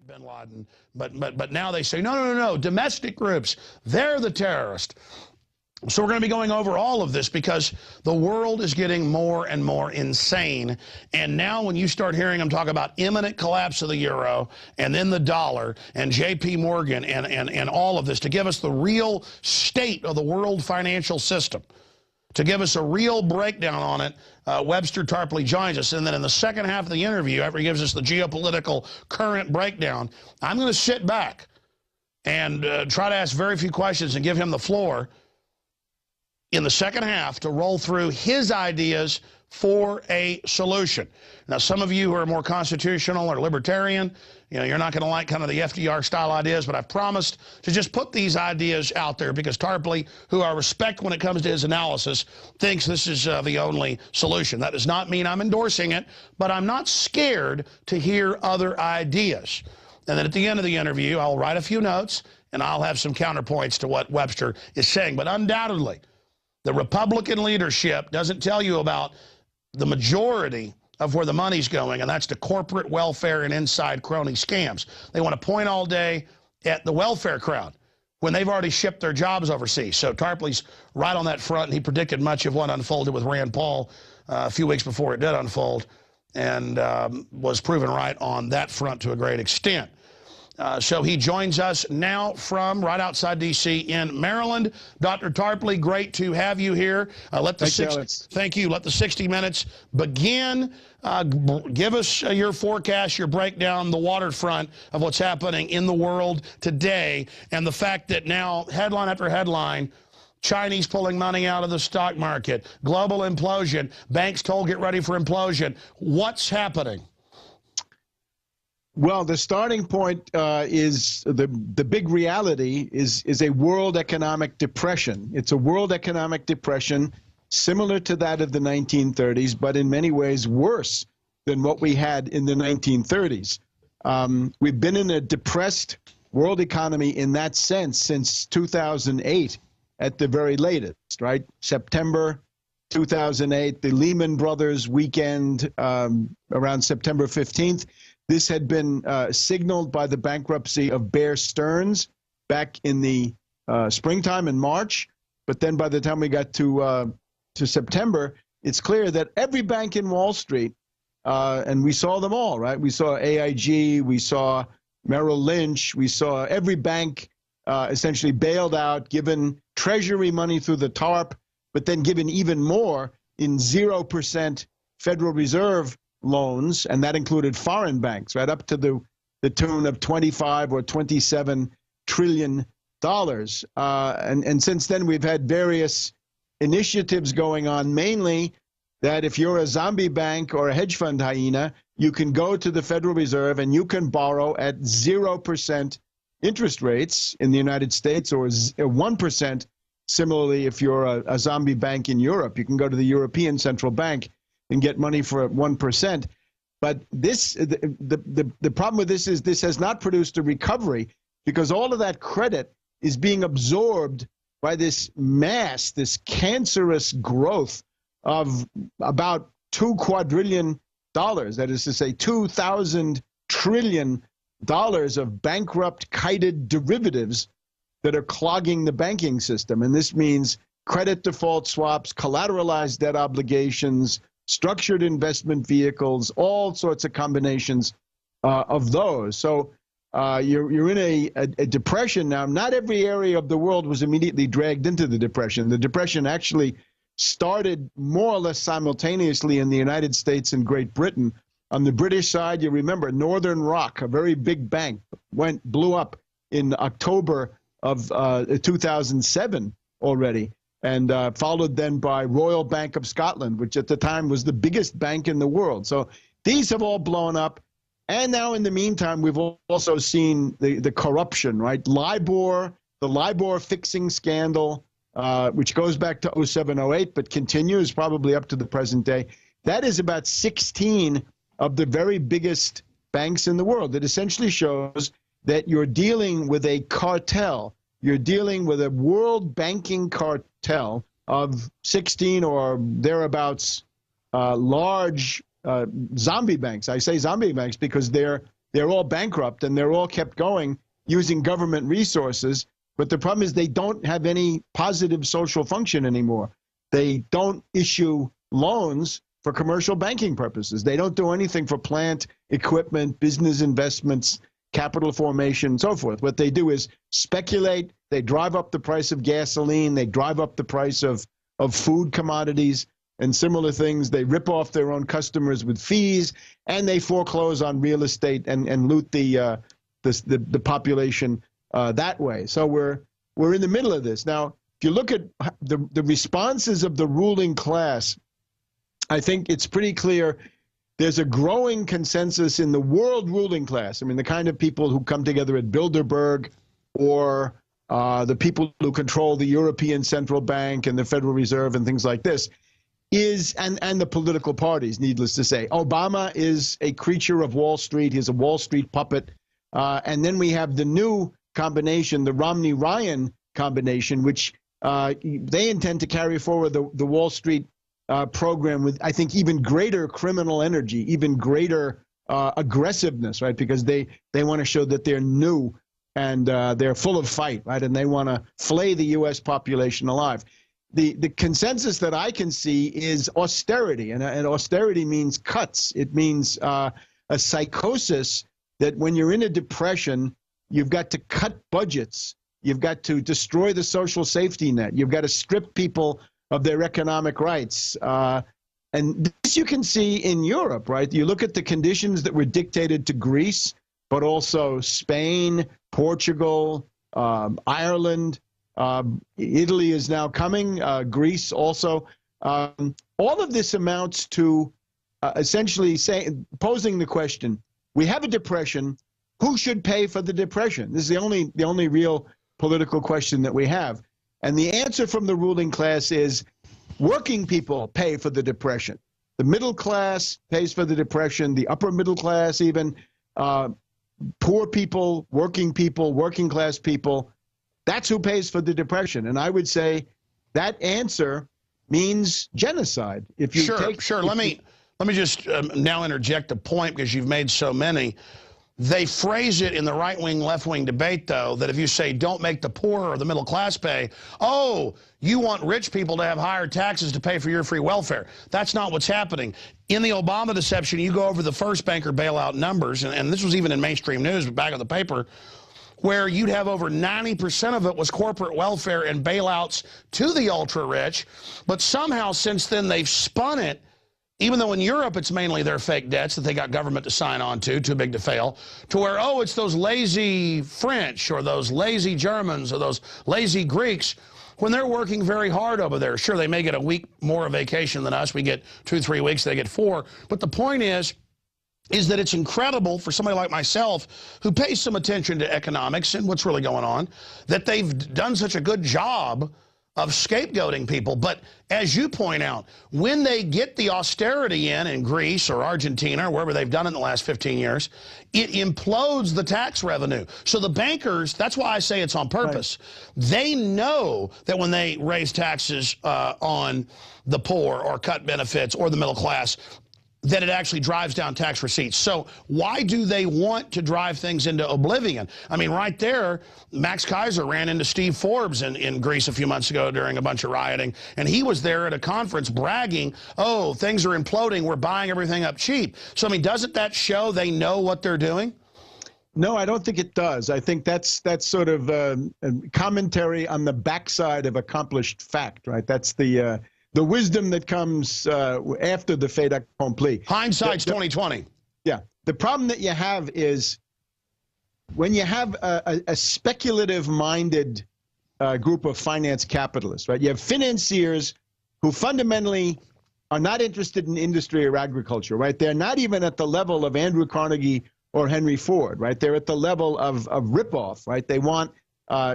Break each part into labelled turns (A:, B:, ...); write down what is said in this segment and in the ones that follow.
A: bin Laden, but now they say, no, domestic groups, they're the terrorists. So we're going to be going over all of this because the world is getting more and more insane. And now when you start hearing them talk about imminent collapse of the euro and then the dollar and J.P. Morgan and all of this to give us the real state of the world financial system, to give us a real breakdown on it, Webster Tarpley joins us. And then in the second half of the interview, after he gives us the geopolitical current breakdown, I'm going to sit back and try to ask very few questions and give him the floor in the second half to roll through his ideas for a solution. Now, some of you who are more constitutional or libertarian, you're not going to like kind of the FDR-style ideas, but I've promised to just put these ideas out there because Tarpley, who I respect when it comes to his analysis, thinks this is the only solution. That does not mean I'm endorsing it, but I'm not scared to hear other ideas. And then at the end of the interview, I'll write a few notes, and I'll have some counterpoints to what Webster is saying. But undoubtedly, the Republican leadership doesn't tell you about the majority of where the money's going, and that's to corporate welfare and inside crony scams. They want to point all day at the welfare crowd when they've already shipped their jobs overseas. So Tarpley's right on that front, and he predicted much of what unfolded with Rand Paul a few weeks before it did unfold, and was proven right on that front to a great extent. So he joins us now from right outside D.C. in Maryland. Dr. Tarpley, great to have you here. Thank you. Let the 60 minutes begin. Give us your forecast, your breakdown, the waterfront of what's happening in the world today, and the fact that now, headline after headline, Chinese pulling money out of the stock market, global implosion, banks told get ready for implosion. What's happening?
B: Well, the starting point is the big reality is a world economic depression. It's a world economic depression similar to that of the 1930s, but in many ways worse than what we had in the 1930s. We've been in a depressed world economy in that sense since 2008 at the very latest, right? September 2008, the Lehman Brothers weekend around September 15th. This had been signaled by the bankruptcy of Bear Stearns back in the springtime in March. But then by the time we got to September, it's clear that every bank in Wall Street, and we saw them all, right? We saw AIG, we saw Merrill Lynch, we saw every bank essentially bailed out, given Treasury money through the TARP, but then given even more in 0% Federal Reserve loans, and that included foreign banks, right up to the tune of 25 or 27 trillion dollars. And since then, we've had various initiatives going on, mainly that if you're a zombie bank or a hedge fund hyena, you can go to the Federal Reserve and you can borrow at 0% interest rates in the United States, or 1%. Similarly, if you're a zombie bank in Europe, you can go to the European Central Bank and get money for 1%. But the problem with this is this has not produced a recovery, because all of that credit is being absorbed by this mass, this cancerous growth of about $2 quadrillion. That is to say, 2,000 trillion dollars of bankrupt, kited derivatives that are clogging the banking system. And this means credit default swaps, collateralized debt obligations, structured investment vehicles, all sorts of combinations of those. So you're in a depression now. Not every area of the world was immediately dragged into the depression. The depression actually started more or less simultaneously in the United States and Great Britain. On the British side, you remember Northern Rock, a very big bank, blew up in October of 2007 already. And followed then by Royal Bank of Scotland, which at the time was the biggest bank in the world. So these have all blown up. And now in the meantime, we've also seen the corruption, right? LIBOR, the LIBOR fixing scandal, which goes back to 07-08, but continues probably up to the present day. That is about 16 of the very biggest banks in the world. It essentially shows that you're dealing with a cartel. You're dealing with a world banking cartel of 16 or thereabouts large zombie banks. I say zombie banks because they're they're all bankrupt and they're all kept going using government resources. But the problem is they don't have any positive social function anymore. They don't issue loans for commercial banking purposes. They don't do anything for plant, equipment, business investments, capital formation, and so forth. What they do is speculate. They drive up the price of gasoline. They drive up the price of food commodities and similar things. They rip off their own customers with fees, and they foreclose on real estate and loot the population that way. So we're in the middle of this. Now, if you look at the responses of the ruling class, I think it's pretty clear there's a growing consensus in the world ruling class. I mean, the kind of people who come together at Bilderberg or the people who control the European Central Bank and the Federal Reserve and things like this, and the political parties, needless to say. Obama is a creature of Wall Street. He's a Wall Street puppet. And then we have the new combination, the Romney-Ryan combination, which they intend to carry forward the Wall Street program with, I think, even greater criminal energy, even greater aggressiveness, right? Because they want to show that they're new and they're full of fight, right? And they want to flay the U.S. population alive. The consensus that I can see is austerity, and austerity means cuts. It means a psychosis that when you're in a depression, you've got to cut budgets. You've got to destroy the social safety net. You've got to strip people of their economic rights. And this you can see in Europe, right? You look at the conditions that were dictated to Greece, but also Spain, Portugal, Ireland, Italy is now coming, Greece also. All of this amounts to essentially posing the question, we have a depression, who should pay for the depression? This is the only real political question that we have. And the answer from the ruling class is working people pay for the depression. The middle class pays for the depression, the upper middle class even, poor people, working class people. That's who pays for the depression. And I would say that answer means genocide. If you
A: Sure. Let me just now interject a point, because you've made so many. They phrase it in the right-wing, left-wing debate, though, that if you say don't make the poor or the middle class pay, oh, you want rich people to have higher taxes to pay for your free welfare. That's not what's happening. In the Obama deception, you go over the first banker bailout numbers, and this was even in mainstream news, but back of the paper, where you'd have over 90% of it was corporate welfare and bailouts to the ultra-rich. But somehow since then they've spun it, even though in Europe it's mainly their fake debts that they got government to sign on to, too big to fail, to where, oh, it's those lazy French or those lazy Germans or those lazy Greeks when they're working very hard over there. Sure, they may get a week more of vacation than us. We get 2-3 weeks, they get 4. But the point is that it's incredible for somebody like myself who pays some attention to economics and what's really going on, that they've done such a good job of scapegoating people. But as you point out, when they get the austerity in Greece or Argentina or wherever they've done it in the last 15 years, it implodes the tax revenue. So the bankers, that's why I say it's on purpose. Right. They know that when they raise taxes on the poor or cut benefits or the middle class, that it actually drives down tax receipts. So why do they want to drive things into oblivion? I mean, right there, Max Kaiser ran into Steve Forbes in Greece a few months ago during a bunch of rioting, and he was there at a conference bragging, oh, things are imploding, we're buying everything up cheap. So, I mean, doesn't that show they know what they're doing?
B: No, I don't think it does. I think that's sort of a commentary on the backside of accomplished fact, right? That's the wisdom that comes after the fait accompli.
A: Hindsight's 20/20.
B: Yeah. The problem that you have is when you have a speculative-minded group of finance capitalists, right? You have financiers who fundamentally are not interested in industry or agriculture, right? They're not even at the level of Andrew Carnegie or Henry Ford, right? They're at the level of rip-off, right? They want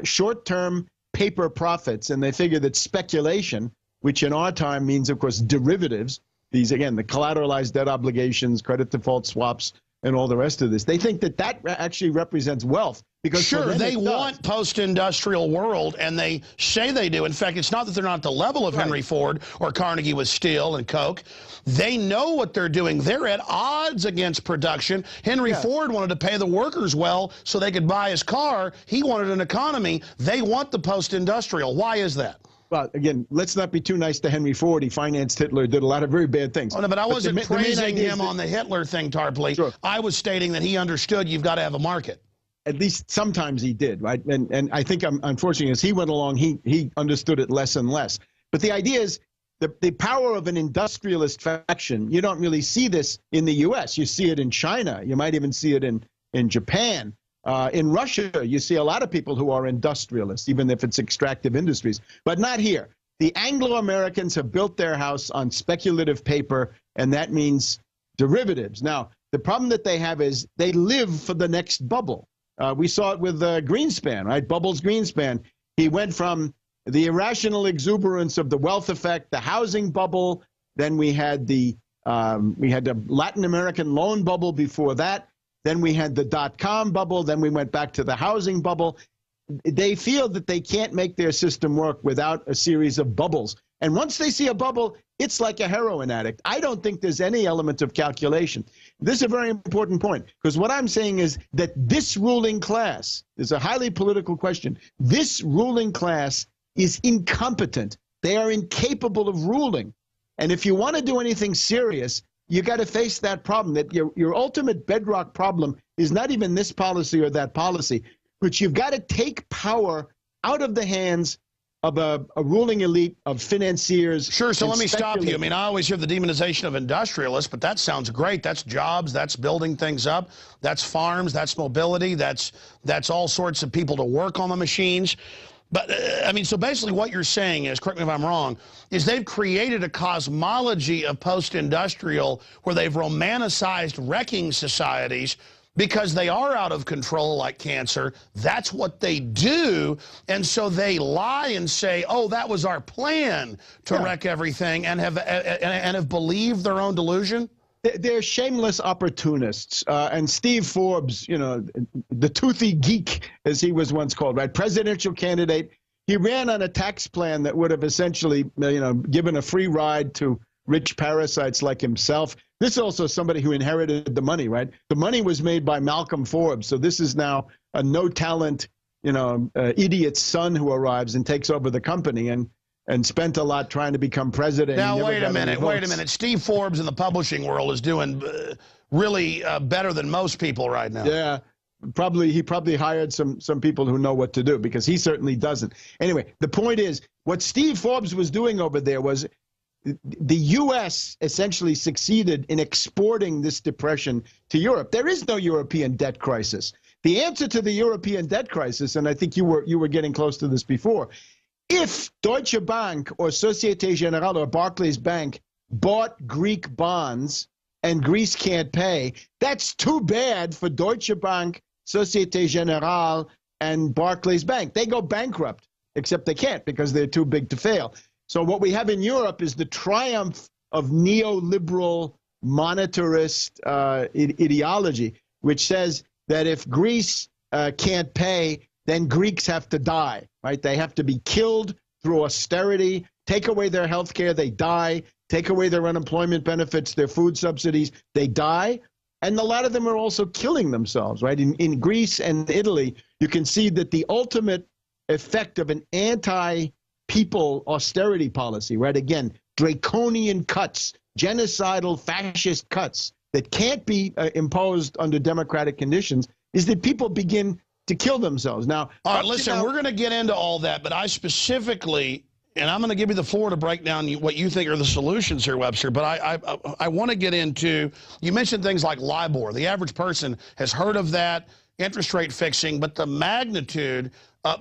B: short-term paper profits, and they figure that speculation, which in our time means, of course, derivatives. These, again, the collateralized debt obligations, credit default swaps, and all the rest of this. They think that that actually represents wealth. Because
A: sure, they want post-industrial world, and they say they do. In fact, it's not that they're not at the level of Henry Ford or Carnegie with steel and Coke. They know what they're doing. They're at odds against production. Henry Ford wanted to pay the workers well so they could buy his car. He wanted an economy. They want the post-industrial. Why is that?
B: Well, again, let's not be too nice to Henry Ford. He financed Hitler, did a lot of very bad things.
A: Oh, no, but I wasn't praising him on the Hitler thing, Tarpley.
B: Sure.
A: I was stating that he understood you've got to have a market.
B: At least sometimes he did, right? And I think, unfortunately, as he went along, he understood it less and less. But the idea is the power of an industrialist faction. You don't really see this in the U.S. You see it in China. You might even see it in Japan. In Russia, you see a lot of people who are industrialists, even if it's extractive industries, but not here. The Anglo-Americans have built their house on speculative paper, and that means derivatives. Now, the problem that they have is they live for the next bubble. We saw it with Greenspan, right? Bubbles Greenspan. He went from the irrational exuberance of the wealth effect, the housing bubble. Then we had the Latin American loan bubble before that. Then we had the dot-com bubble. Then we went back to the housing bubble. They feel that they can't make their system work without a series of bubbles. And once they see a bubble, it's like a heroin addict. I don't think there's any element of calculation. This is a very important point, because what I'm saying is that this ruling class is a highly political question. This ruling class is incompetent. They are incapable of ruling. And if you want to do anything serious, you got to face that problem, that your ultimate bedrock problem is not even this policy or that policy, but you've got to take power out of the hands of a ruling elite of financiers.
A: Sure, so let me stop you. I mean, I always hear the demonization of industrialists, but that sounds great. That's jobs, that's building things up, that's farms, that's mobility, that's all sorts of people to work on the machines. But, I mean, so basically what you're saying is, correct me if I'm wrong, is they've created a cosmology of post-industrial where they've romanticized wrecking societies because they are out of control like cancer. That's what they do. And so they lie and say, oh, that was our plan to wreck everything, and have believed their own delusion.
B: They're shameless opportunists. And Steve Forbes, you know, the toothy geek, as he was once called, right? Presidential candidate. He ran on a tax plan that would have essentially, you know, given a free ride to rich parasites like himself. This is also somebody who inherited the money, right? The money was made by Malcolm Forbes. So this is now a no-talent, you know, idiot's son who arrives and takes over the company and spent a lot trying to become president.
A: Now, wait a minute. Steve Forbes in the publishing world is doing really better than most people right now.
B: Yeah, he probably hired some people who know what to do, because he certainly doesn't. Anyway, the point is, what Steve Forbes was doing over there was the U.S. essentially succeeded in exporting this depression to Europe. There is no European debt crisis. The answer to the European debt crisis, and I think you were getting close to this before, if Deutsche Bank or Societe Generale or Barclays Bank bought Greek bonds and Greece can't pay, that's too bad for Deutsche Bank, Societe Generale, and Barclays Bank. They go bankrupt, except they can't because they're too big to fail. So what we have in Europe is the triumph of neoliberal monetarist ideology, which says that if Greece can't pay, then Greeks have to die, right? They have to be killed through austerity, take away their health care, they die, take away their unemployment benefits, their food subsidies, they die. And a lot of them are also killing themselves, right? In Greece and Italy, you can see that the ultimate effect of an anti-people austerity policy, right? Again, draconian cuts, genocidal fascist cuts that can't be imposed under democratic conditions, is that people begin to kill themselves. Now,
A: all right, listen, we're going to get into all that, but I specifically, and I'm going to give you the floor to break down what you think are the solutions here, Webster, but I want to get into, you mentioned things like LIBOR. The average person has heard of that, interest rate fixing, but the magnitude,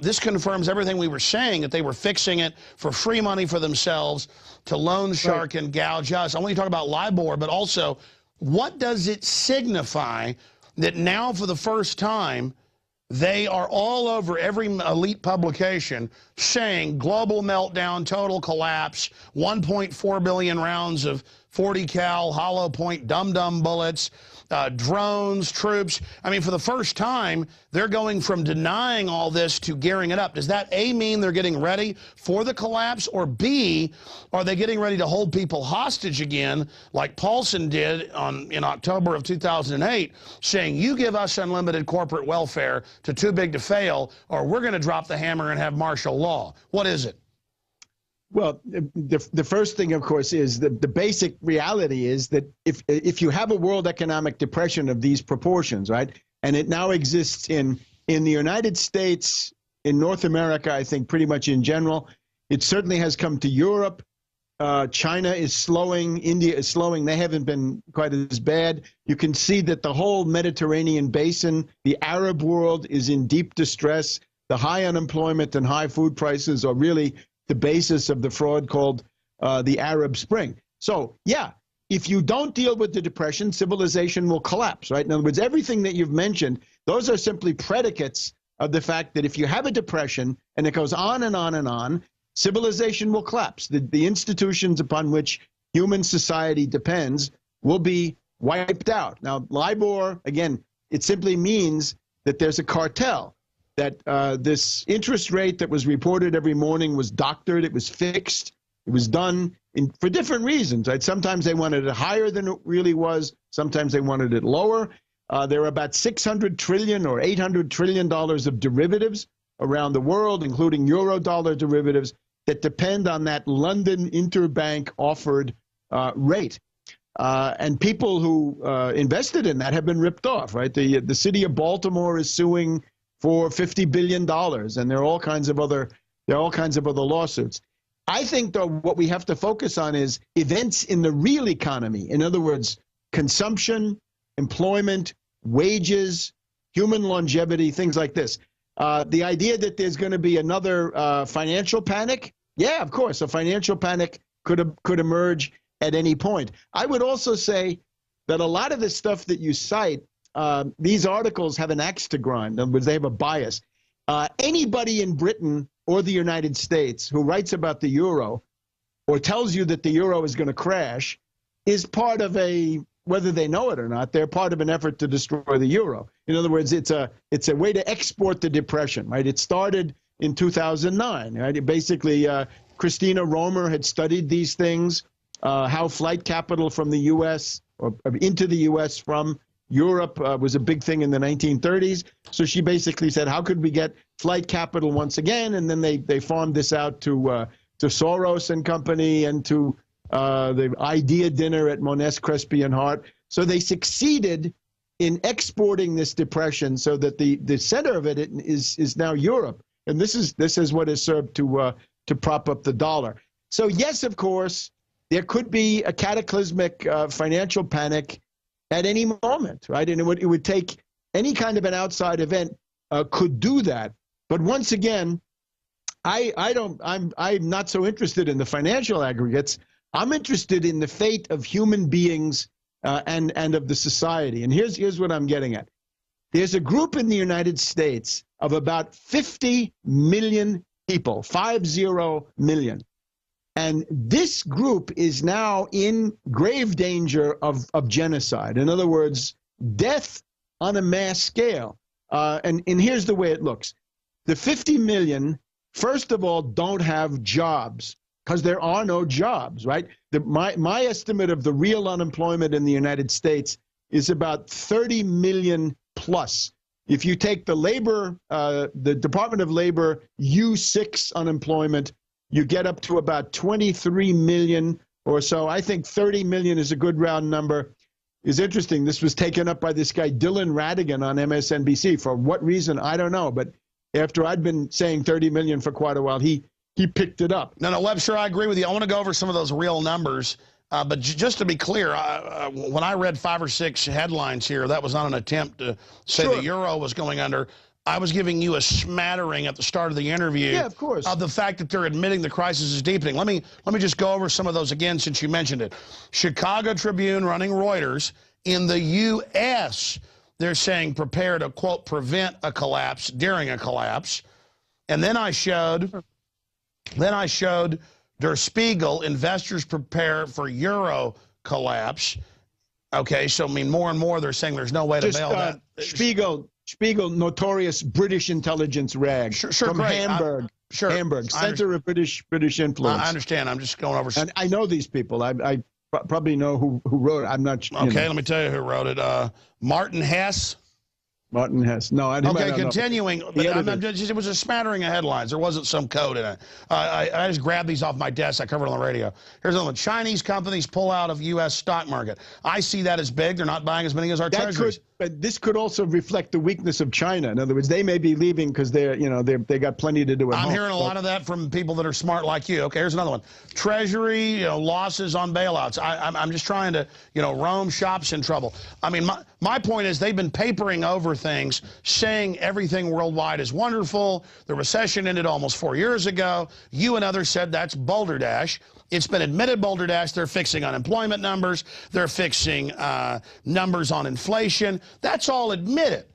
A: this confirms everything we were saying, that they were fixing it for free money for themselves, to loan shark and gouge us. I want you to talk about LIBOR, but also, what does it signify that now for the first time, they are all over every elite publication saying global meltdown, total collapse, 1.4 billion rounds of 40 cal hollow point dum-dum bullets. drones, troops. I mean, for the first time, they're going from denying all this to gearing it up. Does that, A, mean they're getting ready for the collapse, or B, are they getting ready to hold people hostage again, like Paulson did in October of 2008, saying, you give us unlimited corporate welfare to too big to fail, or we're going to drop the hammer and have martial law? What is it?
B: Well, the first thing, of course, is the basic reality is that if you have a world economic depression of these proportions, right, and it now exists in the United States, in North America, I think pretty much in general, it certainly has come to Europe. China is slowing. India is slowing. They haven't been quite as bad. You can see that the whole Mediterranean basin, the Arab world, is in deep distress. The high unemployment and high food prices are really the basis of the fraud called the Arab Spring. So, yeah, if you don't deal with the depression, civilization will collapse, right? In other words, everything that you've mentioned, those are simply predicates of the fact that if you have a depression and it goes on and on and on, civilization will collapse. The institutions upon which human society depends will be wiped out. Now, LIBOR, again, it simply means that there's a cartel, that this interest rate that was reported every morning was doctored, it was fixed, it was done for different reasons, right? Sometimes they wanted it higher than it really was, sometimes they wanted it lower. There are about $600 trillion or $800 trillion of derivatives around the world, including euro-dollar derivatives, that depend on that London interbank offered rate. And people who invested in that have been ripped off, right? The city of Baltimore is suing for $50 billion, and there are all kinds of other lawsuits. I think, though, what we have to focus on is events in the real economy. In other words, consumption, employment, wages, human longevity, things like this. The idea that there's going to be another financial panic, yeah, of course, a financial panic could emerge at any point. I would also say that a lot of the stuff that you cite, these articles have an axe to grind. In other words, they have a bias. Anybody in Britain or the United States who writes about the euro or tells you that the euro is going to crash is part of whether they know it or not, they're part of an effort to destroy the euro. In other words, it's a way to export the depression, right? It started in 2009, right? Basically, Christina Romer had studied these things, how flight capital from the U.S. or into the U.S. from Europe was a big thing in the 1930s. So she basically said, how could we get flight capital once again? And then they farmed this out to Soros and company and to the idea dinner at Monness, Crespi and Hart. So they succeeded in exporting this depression so that the center of it is now Europe. And this is what has served to prop up the dollar. So yes, of course, there could be a cataclysmic financial panic at any moment, right? And it would take any kind of an outside event could do that. But once again, I'm not so interested in the financial aggregates. I'm interested in the fate of human beings and of the society. And here's what I'm getting at. There's a group in the United States of about 50 million people, 50 million. And this group is now in grave danger of genocide. In other words, death on a mass scale. And here's the way it looks. The 50 million, first of all, don't have jobs because there are no jobs, right? My estimate of the real unemployment in the United States is about 30 million plus. If you take the the Department of Labor U6 unemployment, you get up to about 23 million or so. I think 30 million is a good round number. It's interesting. This was taken up by this guy, Dylan Radigan, on MSNBC. For what reason, I don't know. But after I'd been saying 30 million for quite a while, he picked it up.
A: No, Webster, I agree with you. I want to go over some of those real numbers. But just to be clear, when I read 5 or 6 headlines here, that was not an attempt to say the euro was going under. I was giving you a smattering at the start of the interview,
B: yeah, of course,
A: of the fact that they're admitting the crisis is deepening. Let me just go over some of those again since you mentioned it. Chicago Tribune running Reuters. In the U.S., they're saying prepare to, quote, prevent a collapse during a collapse. And then I showed Der Spiegel, investors prepare for euro collapse. Okay, so I mean, more and more they're saying there's no way to bail that.
B: Spiegel, notorious British intelligence rag from
A: great.
B: Hamburg. Hamburg, center of British influence.
A: I understand. I'm just going over.
B: And I know these people. I probably know who wrote it. I'm not.
A: Okay, let me tell you who wrote it. Martin Hess.
B: Martin Hess. No, I didn't.
A: Okay, continuing. It was a smattering of headlines. There wasn't some code in it. I just grabbed these off my desk. I covered it on the radio. Here's another one. Chinese companies pull out of U.S. stock market. I see that as big. They're not buying as many as our treasuries.
B: But this could also reflect the weakness of China. In other words, they may be leaving because they got plenty to do at home.
A: I'm hearing a lot of that from people that are smart like you. Okay, here's another one. Treasury, losses on bailouts. I'm just trying to, Rome shops in trouble. I mean, my point is they've been papering over things, saying everything worldwide is wonderful. The recession ended almost 4 years ago. You and others said that's balderdash. It's been admitted balderdash. They're fixing unemployment numbers. They're fixing numbers on inflation. That's all admitted.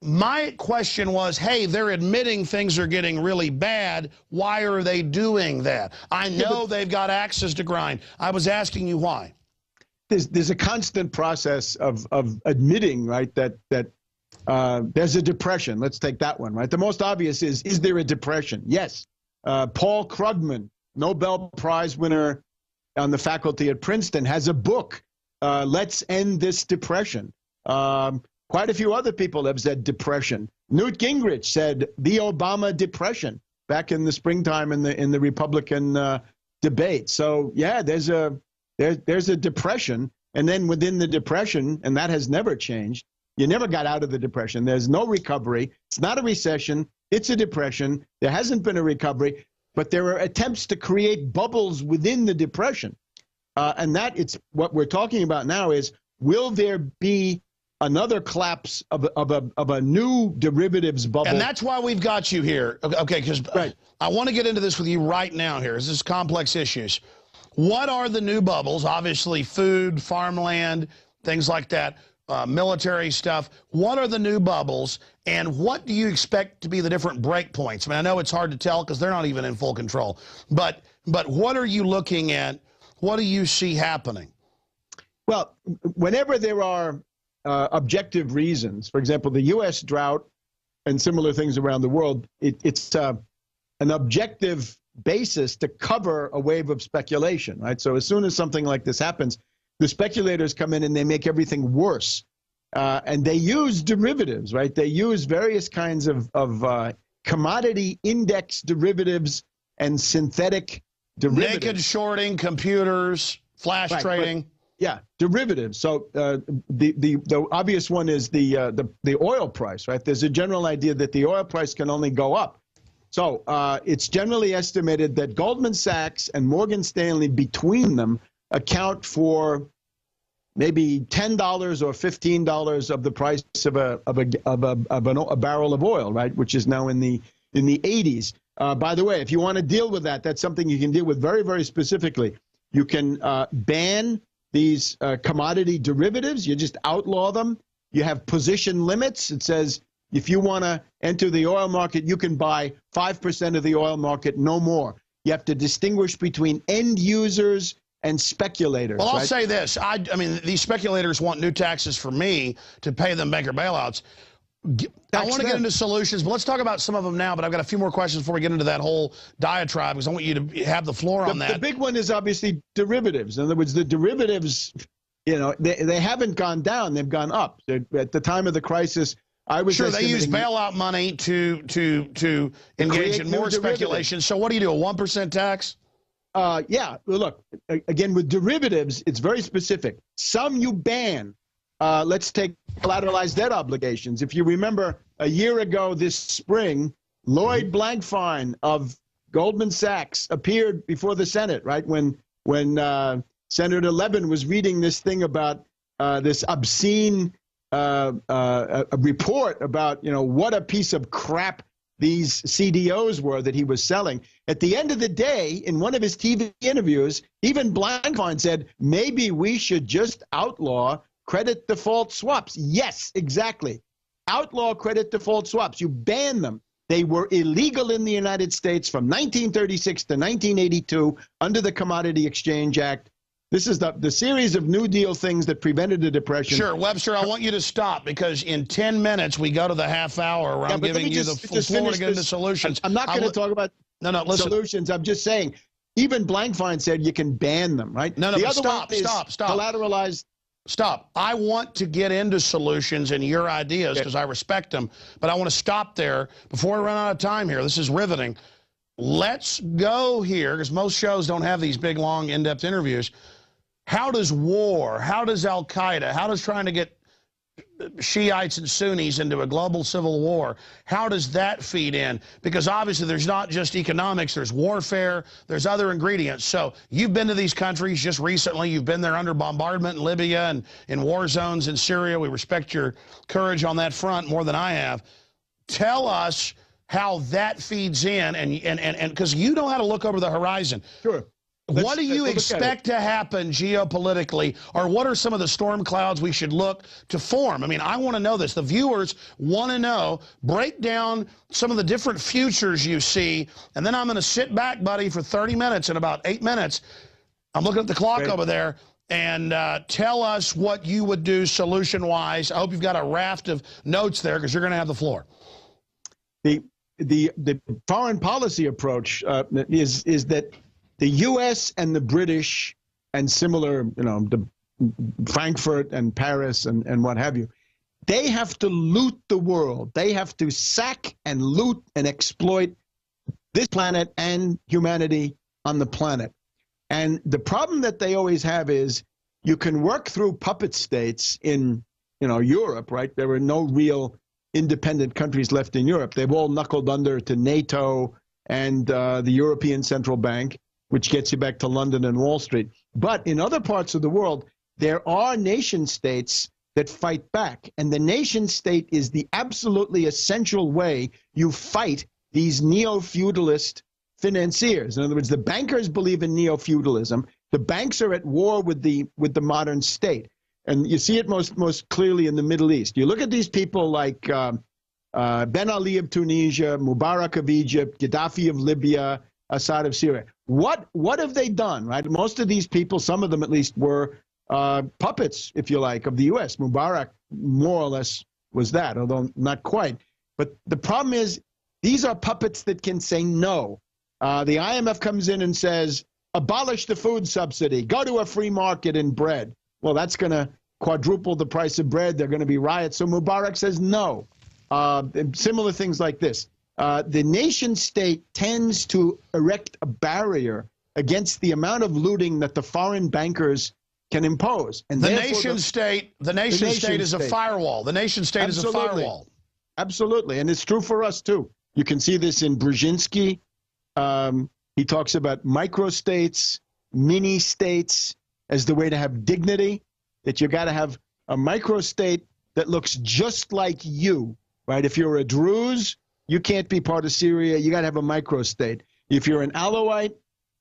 A: My question was, hey, they're admitting things are getting really bad. Why are they doing that? I know they've got axes to grind. I was asking you why.
B: There's a constant process of admitting, right, that there's a depression. Let's take that one, right? The most obvious is there a depression? Yes. Paul Krugman, Nobel Prize winner on the faculty at Princeton, has a book, Let's End This Depression. Quite a few other people have said depression. Newt Gingrich said the Obama depression back in the springtime in the Republican debate. So yeah, there's a depression, and then within the depression, and that has never changed. You never got out of the depression. There's no recovery. It's not a recession. It's a depression. There hasn't been a recovery, but there are attempts to create bubbles within the depression. And it's what we're talking about now is, will there be another collapse of a new derivatives bubble?
A: And that's why we've got you here. Okay, because I want to get into this with you right now here. This is complex issues. What are the new bubbles? Obviously food, farmland, things like that. Military stuff. What are the new bubbles, and what do you expect to be the different break points? I mean, I know it's hard to tell because they're not even in full control, but what are you looking at? What do you see happening?
B: Well, whenever there are objective reasons, for example, the U.S. drought and similar things around the world, it's an objective basis to cover a wave of speculation, right? So as soon as something like this happens, the speculators come in and they make everything worse. And they use derivatives, right? They use various kinds of commodity index derivatives and synthetic derivatives.
A: Naked shorting, computers, flash trading.
B: Yeah, derivatives. So the obvious one is the oil price, right? There's a general idea that the oil price can only go up. So it's generally estimated that Goldman Sachs and Morgan Stanley between them account for maybe $10 or $15 of the price of a barrel of oil, right? Which is now in the 80s. By the way, if you want to deal with that, that's something you can deal with very, very specifically. You can ban these commodity derivatives. You just outlaw them. You have position limits. It says if you want to enter the oil market, you can buy 5% of the oil market, no more. You have to distinguish between end users and speculators.
A: Well, I'll say this. I mean, these speculators want new taxes for me to pay them banker bailouts. I want to get into solutions, but let's talk about some of them now. But I've got a few more questions before we get into that whole diatribe, because I want you to have the floor on that.
B: The big one is obviously derivatives. In other words, the derivatives, they haven't gone down. They've gone up. At the time of the crisis, I was
A: sure they use bailout money to engage in more speculation. So what do you do, a 1% tax?
B: Yeah, look, again, with derivatives, it's very specific. Some you ban. Let's take collateralized debt obligations. If you remember, a year ago this spring, Lloyd Blankfein of Goldman Sachs appeared before the Senate, right, when Senator Levin was reading this thing about this obscene a report about, what a piece of crap these CDOs were that he was selling. At the end of the day, in one of his TV interviews, even Blankfein said, maybe we should just outlaw credit default swaps. Yes, exactly. Outlaw credit default swaps. You ban them. They were illegal in the United States from 1936 to 1982 under the Commodity Exchange Act. This is the series of New Deal things that prevented the Depression.
A: Sure, Webster, I want you to stop because in 10 minutes we go to the half hour where I'm giving you the floor to get into solutions.
B: I'm not going to talk about
A: listen.
B: solutions. I'm just saying, even Blankfein said you can ban them, right?
A: No,
B: the other
A: stop.
B: Collateralized.
A: Stop. I want to get into solutions and your ideas because I respect them, but I want to stop there before we run out of time here. This is riveting. Let's go here because most shows don't have these big, long, in-depth interviews. How does war, how does Al-Qaeda, how does trying to get Shiites and Sunnis into a global civil war, how does that feed in? Because obviously there's not just economics, there's warfare, there's other ingredients. So you've been to these countries just recently. You've been there under bombardment in Libya and in war zones in Syria. We respect your courage on that front more than I have. Tell us how that feeds in, and because you know how to look over the horizon.
B: Sure.
A: What do you expect to happen geopolitically, or what are some of the storm clouds we should look to form? I mean, I want to know this. The viewers want to know. Break down some of the different futures you see, and then I'm going to sit back, buddy, for 30 minutes. In about 8 minutes, I'm looking at the clock over there, and tell us what you would do solution-wise. I hope you've got a raft of notes there because you're going to have the floor.
B: The foreign policy approach is that the U.S. and the British and similar, the Frankfurt and Paris and what have you, they have to loot the world. They have to sack and loot and exploit this planet and humanity on the planet. And the problem that they always have is you can work through puppet states in, Europe, right? There were no real independent countries left in Europe. They've all knuckled under to NATO and the European Central Bank, which gets you back to London and Wall Street. But in other parts of the world, there are nation states that fight back. And the nation state is the absolutely essential way you fight these neo-feudalist financiers. In other words, the bankers believe in neo-feudalism. The banks are at war with the modern state. And you see it most clearly in the Middle East. You look at these people like Ben Ali of Tunisia, Mubarak of Egypt, Gaddafi of Libya, Assad of Syria. What have they done, right? Most of these people, some of them at least, were puppets, if you like, of the U.S. Mubarak more or less was that, although not quite. But the problem is these are puppets that can say no. The IMF comes in and says, abolish the food subsidy, go to a free market in bread. Well, that's going to quadruple the price of bread. There are going to be riots. So Mubarak says no. Similar things like this. The nation state tends to erect a barrier against the amount of looting that the foreign bankers can impose. And
A: the nation state is a firewall. The nation state is a firewall.
B: Absolutely. And it's true for us, too. You can see this in Brzezinski. He talks about microstates, mini-states as the way to have dignity, that you got to have a microstate that looks just like you, right? If you're a Druze, you can't be part of Syria. You got to have a microstate. If you're an Alawite,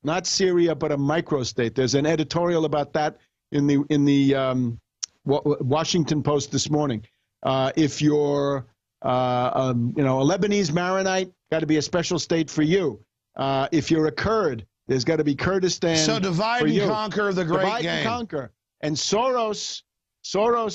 B: not Syria, but a microstate. There's an editorial about that in the Washington Post this morning. If you're a Lebanese Maronite, got to be a special state for you. If you're a Kurd, there's got to be Kurdistan.
A: So divide and conquer the great game.
B: Divide and conquer. And Soros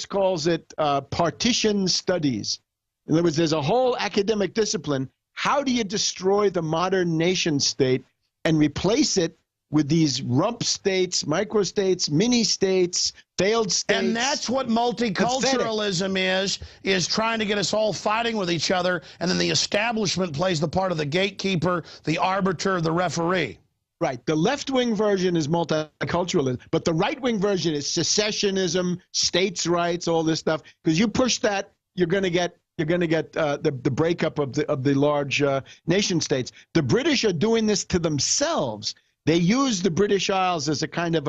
B: calls it partition studies. In other words, there's a whole academic discipline. How do you destroy the modern nation state and replace it with these rump states, microstates, mini-states, failed states?
A: And that's what multiculturalism is trying to get us all fighting with each other, and then the establishment plays the part of the gatekeeper, the arbiter, the referee.
B: Right. The left-wing version is multiculturalism, but the right-wing version is secessionism, states' rights, all this stuff. Because you push that, you're going to get the breakup of the large nation states. The British are doing this to themselves. They use the British Isles as a kind of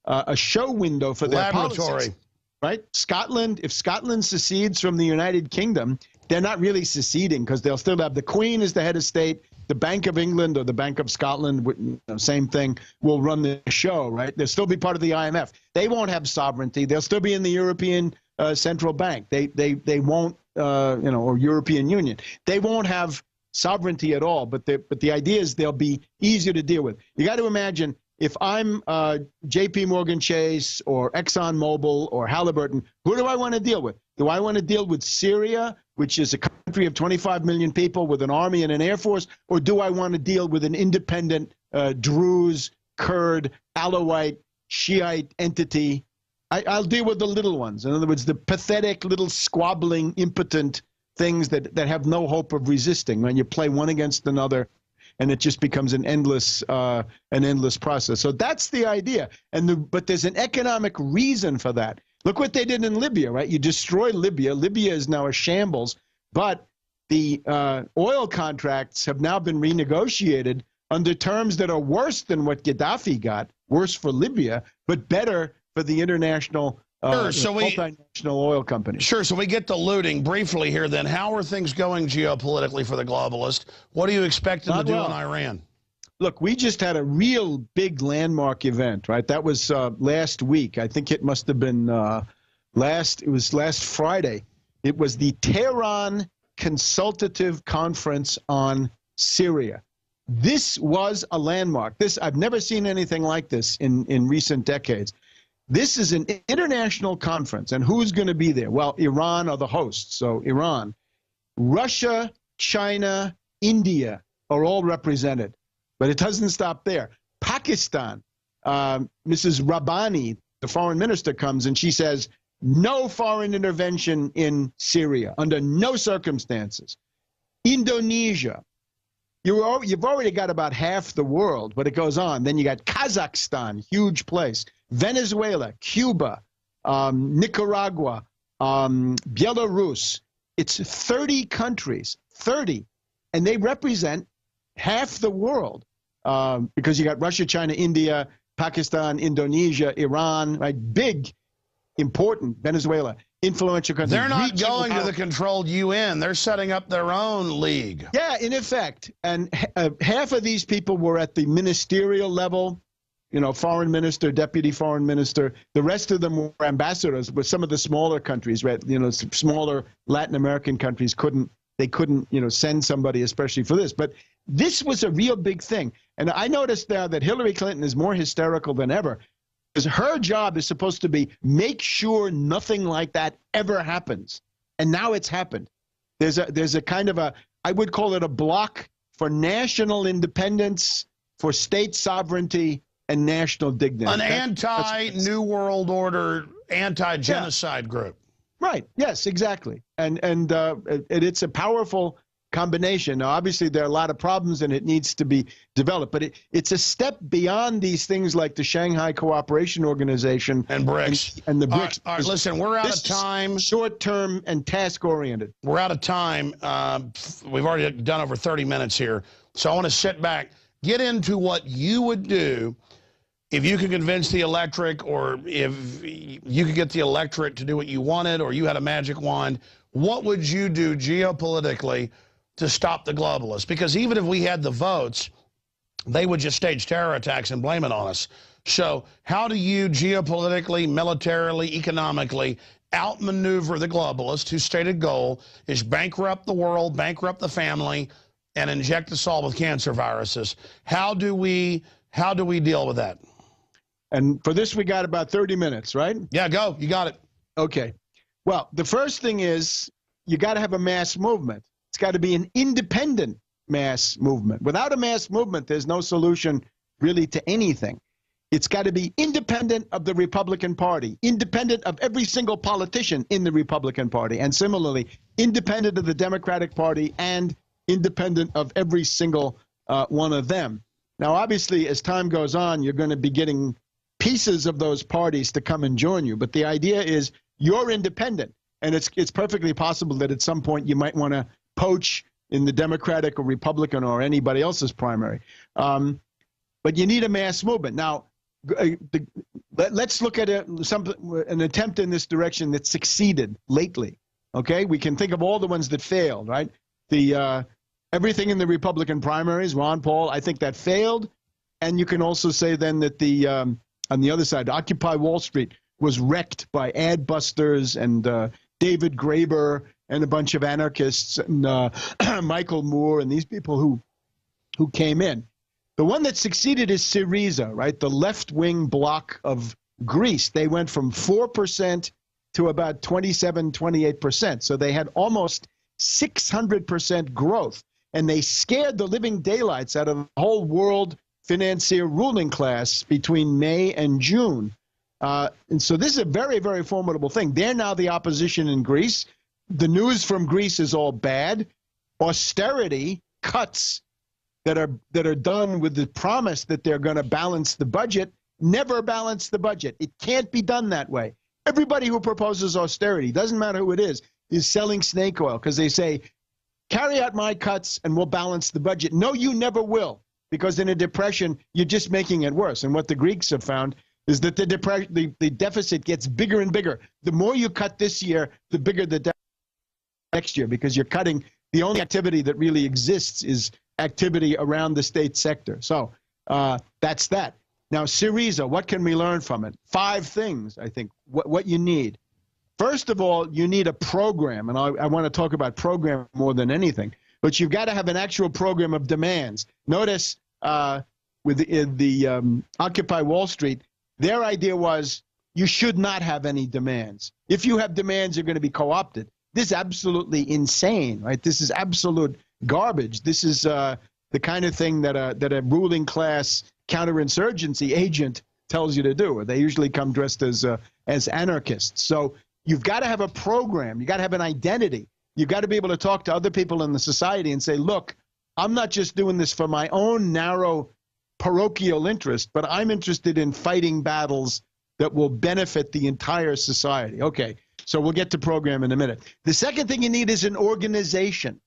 B: a show window for their policies. Right? Scotland, if Scotland secedes from the United Kingdom, they're not really seceding because they'll still have the Queen as the head of state. The Bank of England or the Bank of Scotland, same thing, will run the show, right? They'll still be part of the IMF. They won't have sovereignty. They'll still be in the European Central Bank. They won't, or European Union. They won't have sovereignty at all. But the idea is they'll be easier to deal with. You got to imagine if I'm J.P. Morgan Chase or ExxonMobil or Halliburton, who do I want to deal with? Do I want to deal with Syria, which is a country of 25 million people with an army and an air force, or do I want to deal with an independent Druze, Kurd, Alawite, Shiite entity? I'll deal with the little ones. In other words, the pathetic, little squabbling, impotent things that have no hope of resisting when you play one against another, and it just becomes an endless process. So that's the idea. But there's an economic reason for that. Look what they did in Libya, right? You destroy Libya. Libya is now a shambles, but the oil contracts have now been renegotiated under terms that are worse than what Gaddafi got, worse for Libya, but better for the international multinational oil companies.
A: Sure, so we get to looting briefly here then. How are things going geopolitically for the globalist? What do you expect them to do in Iran?
B: Look, we just had a real big landmark event, right? That was last week. I think it must have been last Friday. It was the Tehran Consultative Conference on Syria. This was a landmark. I've never seen anything like this in recent decades. This is an international conference, and who's going to be there? Well, Iran are the hosts, so Iran. Russia, China, India are all represented, but it doesn't stop there. Pakistan, Mrs. Rabbani, the foreign minister, comes and she says, no foreign intervention in Syria, under no circumstances. Indonesia. You've already got about half the world, but it goes on. Then you got Kazakhstan, huge place. Venezuela, Cuba, Nicaragua, Belarus. It's 30 countries, 30. And they represent half the world because you got Russia, China, India, Pakistan, Indonesia, Iran, right? Big, important, Venezuela. Influential countries.
A: They're not going to the controlled UN. They're setting up their own league.
B: Yeah, in effect. And half of these people were at the ministerial level, foreign minister, deputy foreign minister. The rest of them were ambassadors, but some of the smaller countries, right? Smaller Latin American countries couldn't send somebody especially for this. But this was a real big thing. And I noticed now that Hillary Clinton is more hysterical than ever. Because her job is supposed to be make sure nothing like that ever happens. And now it's happened. There's a kind of I would call it a block for national independence, for state sovereignty, and national dignity.
A: An anti-New World Order, anti-genocide group.
B: Right. Yes, exactly. And it's a powerful combination. Now, obviously, there are a lot of problems, and it needs to be developed. But it's a step beyond these things like the Shanghai Cooperation Organization
A: and BRICS.
B: And the BRICS.
A: All right, listen, we're out of time.
B: Short-term and task-oriented.
A: We're out of time. We've already done over 30 minutes here. So I want to sit back, get into what you would do if you could convince the electorate, or if you could get the electorate to do what you wanted, or you had a magic wand. What would you do geopolitically to stop the globalists? Because even if we had the votes, they would just stage terror attacks and blame it on us. So how do you geopolitically, militarily, economically outmaneuver the globalists whose stated goal is bankrupt the world, bankrupt the family, and inject us all with cancer viruses? How do we deal with that?
B: And for this, we got about 30 minutes, right?
A: Yeah, go. You got it.
B: Okay. Well, the first thing is you got to have a mass movement. It's got to be an independent mass movement. Without a mass movement, there's no solution really to anything. It's got to be independent of the Republican Party, independent of every single politician in the Republican Party, and similarly, independent of the Democratic Party and independent of every single one of them. Now, obviously, as time goes on, you're going to be getting pieces of those parties to come and join you. But the idea is you're independent, and it's perfectly possible that at some point you might want to poach in the Democratic or Republican or anybody else's primary. But you need a mass movement. Now, let's look at an attempt in this direction that succeeded lately. Okay, we can think of all the ones that failed, right? Everything in the Republican primaries, Ron Paul, I think that failed. And you can also say then that on the other side, Occupy Wall Street was wrecked by ad busters and David Graeber and a bunch of anarchists and Michael Moore and these people who came in. The one that succeeded is Syriza, right? The left-wing bloc of Greece. They went from 4% to about 27, 28%. So they had almost 600% growth. And they scared the living daylights out of the whole world financier ruling class between May and June. And so this is a very, very formidable thing. They're now the opposition in Greece. The news from Greece is all bad. Austerity cuts that are done with the promise that they're going to balance the budget never balance the budget. It can't be done that way. Everybody who proposes austerity, doesn't matter who it is selling snake oil because they say, carry out my cuts and we'll balance the budget. No, you never will, because in a depression, you're just making it worse. And what the Greeks have found is that the deficit gets bigger and bigger. The more you cut this year, the bigger the deficit next year, because you're cutting. The only activity that really exists is activity around the state sector. So that's that. Now, Syriza, what can we learn from it? 5 things, I think, what you need. First of all, you need a program, and I want to talk about program more than anything, but you've got to have an actual program of demands. Notice with the Occupy Wall Street, their idea was you should not have any demands. If you have demands, you're going to be co-opted. This is absolutely insane, right? This is absolute garbage. This is the kind of thing that a ruling class counterinsurgency agent tells you to do. They usually come dressed as anarchists. So you've got to have a program. You got to have an identity. You've got to be able to talk to other people in the society and say, look, I'm not just doing this for my own narrow parochial interest, but I'm interested in fighting battles that will benefit the entire society. Okay, so we'll get to program in a minute. The second thing you need is an organization.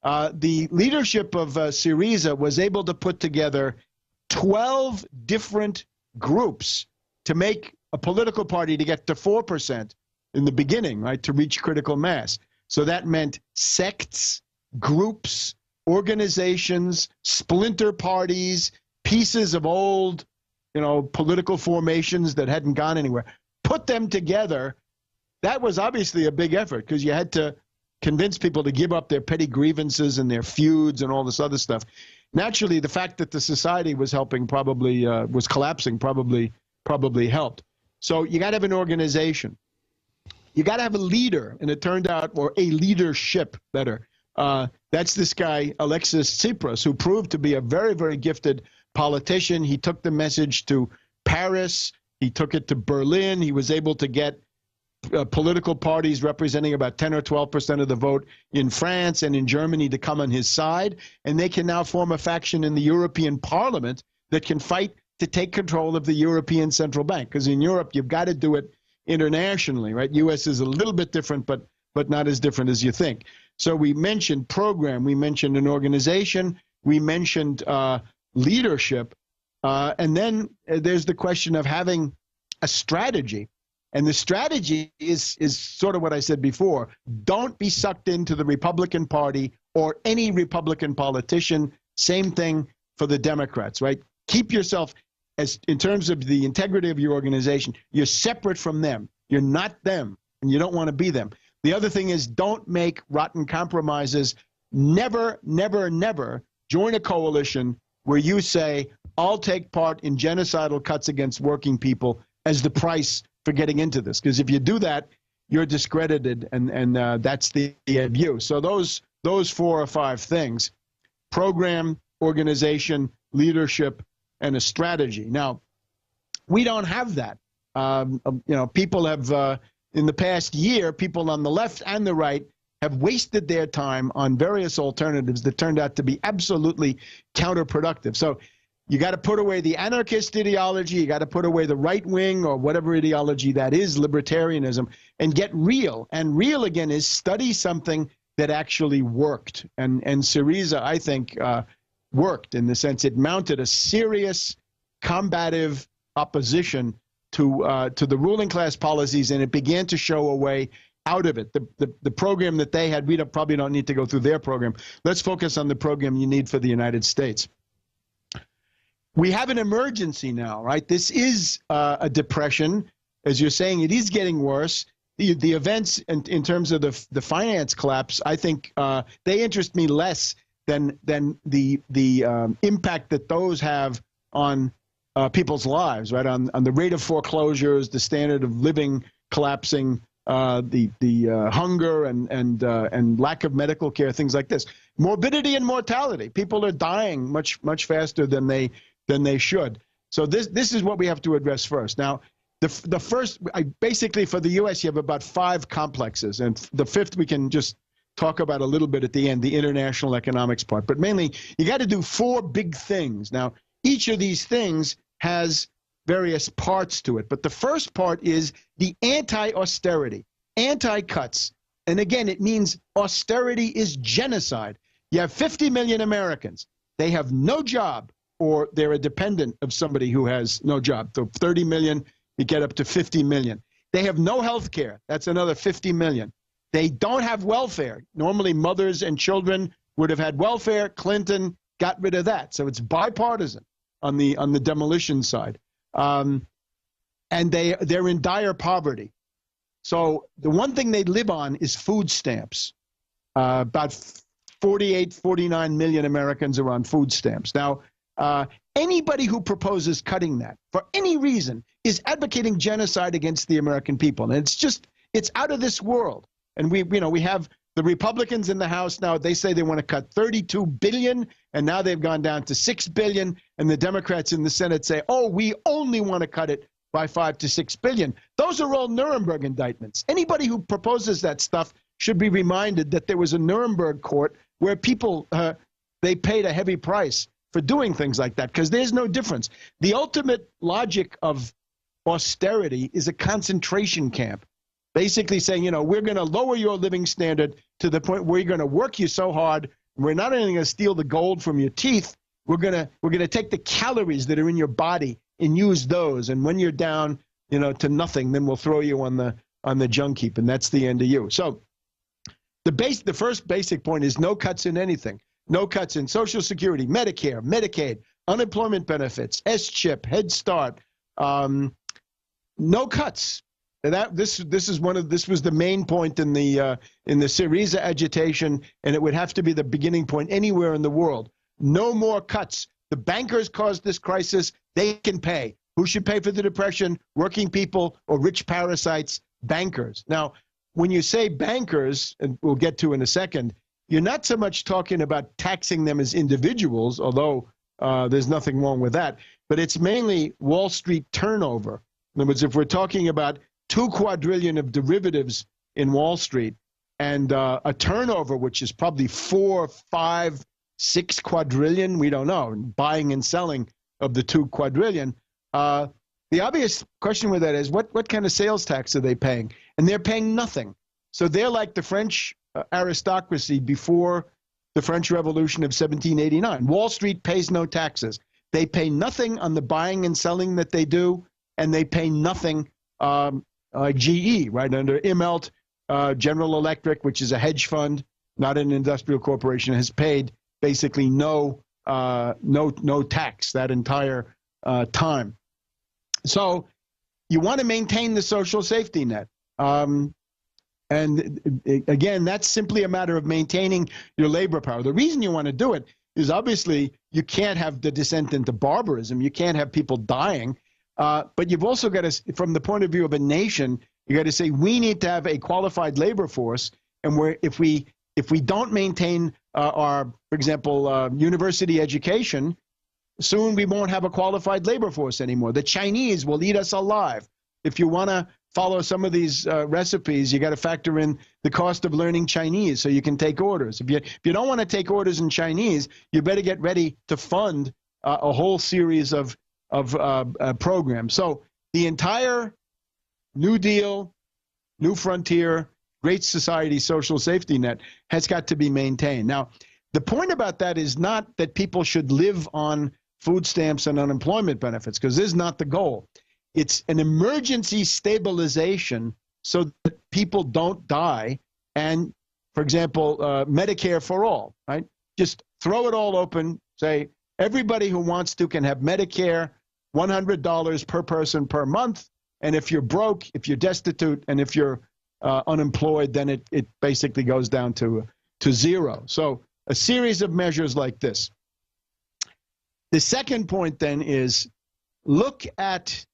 B: The leadership of Syriza was able to put together 12 different groups to make a political party to get to 4% in the beginning, right, to reach critical mass. So that meant sects, groups, organizations, splinter parties, pieces of old, political formations that hadn't gone anywhere. Put them together. That was obviously a big effort because you had to convince people to give up their petty grievances and their feuds and all this other stuff. Naturally, the fact that the society was helping was collapsing probably helped. So you got to have an organization. You got to have a leader, and it turned out, or a leadership, better. That's this guy, Alexis Tsipras, who proved to be a very, very gifted politician. He took the message to Paris. He took it to Berlin. He was able to get political parties representing about 10 or 12% of the vote in France and in Germany to come on his side. And they can now form a faction in the European Parliament that can fight to take control of the European Central Bank. Because in Europe, you've got to do it internationally, right? U.S. is a little bit different, but not as different as you think. So we mentioned program. We mentioned an organization. We mentioned leadership. And then there's the question of having a strategy. And the strategy is sort of what I said before. Don't be sucked into the Republican Party or any Republican politician. Same thing for the Democrats, right? Keep yourself, as in terms of the integrity of your organization, you're separate from them. You're not them, and you don't want to be them. The other thing is don't make rotten compromises. Never, never, never join a coalition where you say, I'll take part in genocidal cuts against working people as the price for getting into this, because if you do that, you're discredited, and that's the view. So those 4 or 5 things: program, organization, leadership, and a strategy. Now, we don't have that. People have in the past year, people on the left and the right have wasted their time on various alternatives that turned out to be absolutely counterproductive. So you got to put away the anarchist ideology. You got to put away the right wing or whatever ideology that is, libertarianism, and get real. And real, again, is study something that actually worked. And Syriza, I think, worked in the sense it mounted a serious combative opposition to the ruling class policies, and it began to show a way out of it. The program that they had, probably don't need to go through their program. Let's focus on the program you need for the United States. We have an emergency now, right? This is a depression. As you're saying, it is getting worse. The events in terms of the finance collapse, I think they interest me less than the impact that those have on people's lives, right? On the rate of foreclosures, the standard of living collapsing, the hunger and lack of medical care, things like this, morbidity and mortality. People are dying much faster than they should. So this is what we have to address first. Now, the first, basically for the U.S., you have about 5 complexes, and the fifth we can just talk about a little bit at the end, the international economics part. But mainly, you got to do 4 big things. Now, each of these things has various parts to it. But the first part is the anti-austerity, anti-cuts. And again, it means austerity is genocide. You have 50 million Americans. They have no job, or they're a dependent of somebody who has no job. So 30 million, you get up to 50 million. They have no health care. That's another 50 million. They don't have welfare. Normally, mothers and children would have had welfare. Clinton got rid of that. So it's bipartisan on the demolition side. And they're in dire poverty. So the one thing they live on is food stamps. About 49 million Americans are on food stamps. Now, anybody who proposes cutting that for any reason is advocating genocide against the American people. And it's out of this world. And we have the Republicans in the House now. They say they want to cut $32 billion, and now they've gone down to $6 billion. And the Democrats in the Senate say, oh, we only want to cut it by $5 to $6 billion. Those are all Nuremberg indictments. Anybody who proposes that stuff should be reminded that there was a Nuremberg court where people, they paid a heavy price for doing things like that, because there's no difference. The ultimate logic of austerity is a concentration camp. Basically saying, we're going to lower your living standard to the point where you're going to work you so hard. We're not only going to steal the gold from your teeth, we're going to take the calories that are in your body and use those. And when you're down, to nothing, then we'll throw you on the junk heap, and that's the end of you. So the first basic point is no cuts in anything. No cuts in Social Security, Medicare, Medicaid, unemployment benefits, S-chip, Head Start. No cuts. This was the main point in the Syriza agitation, and it would have to be the beginning point anywhere in the world. No more cuts. The bankers caused this crisis. They can pay. Who should pay for the depression? Working people or rich parasites? Bankers. Now, when you say bankers, and we'll get to in a second, you're not so much talking about taxing them as individuals, although there's nothing wrong with that, but it's mainly Wall Street turnover. In other words, if we're talking about $2 quadrillion of derivatives in Wall Street and a turnover which is probably 4, 5, 6 quadrillion, we don't know, buying and selling of the 2 quadrillion. The obvious question with that is what kind of sales tax are they paying? And they're paying nothing. So they're like the French aristocracy before the French Revolution of 1789. Wall Street pays no taxes. They pay nothing on the buying and selling that they do, and they pay nothing GE, right, under Immelt, General Electric, which is a hedge fund, not an industrial corporation, has paid basically no tax that entire time. So you want to maintain the social safety net. And again, that's simply a matter of maintaining your labor power. The reason you want to do it is obviously you can't have the descent into barbarism. You can't have people dying. But you've also got to, from the point of view of a nation, you got to say we need to have a qualified labor force. And if we don't maintain our, for example, university education, soon we won't have a qualified labor force anymore. The Chinese will eat us alive. If you want to follow some of these recipes, you got to factor in the cost of learning Chinese so you can take orders. If you don't want to take orders in Chinese, you better get ready to fund a whole series of programs. So the entire New Deal, New Frontier, Great Society social safety net has got to be maintained. Now, the point about that is not that people should live on food stamps and unemployment benefits, because this is not the goal. It's an emergency stabilization so that people don't die. And, for example, Medicare for all, right? Just throw it all open, say everybody who wants to can have Medicare, $100 per person per month. And if you're broke, if you're destitute, and if you're unemployed, then it basically goes down to zero. So a series of measures like this. The second point then is look at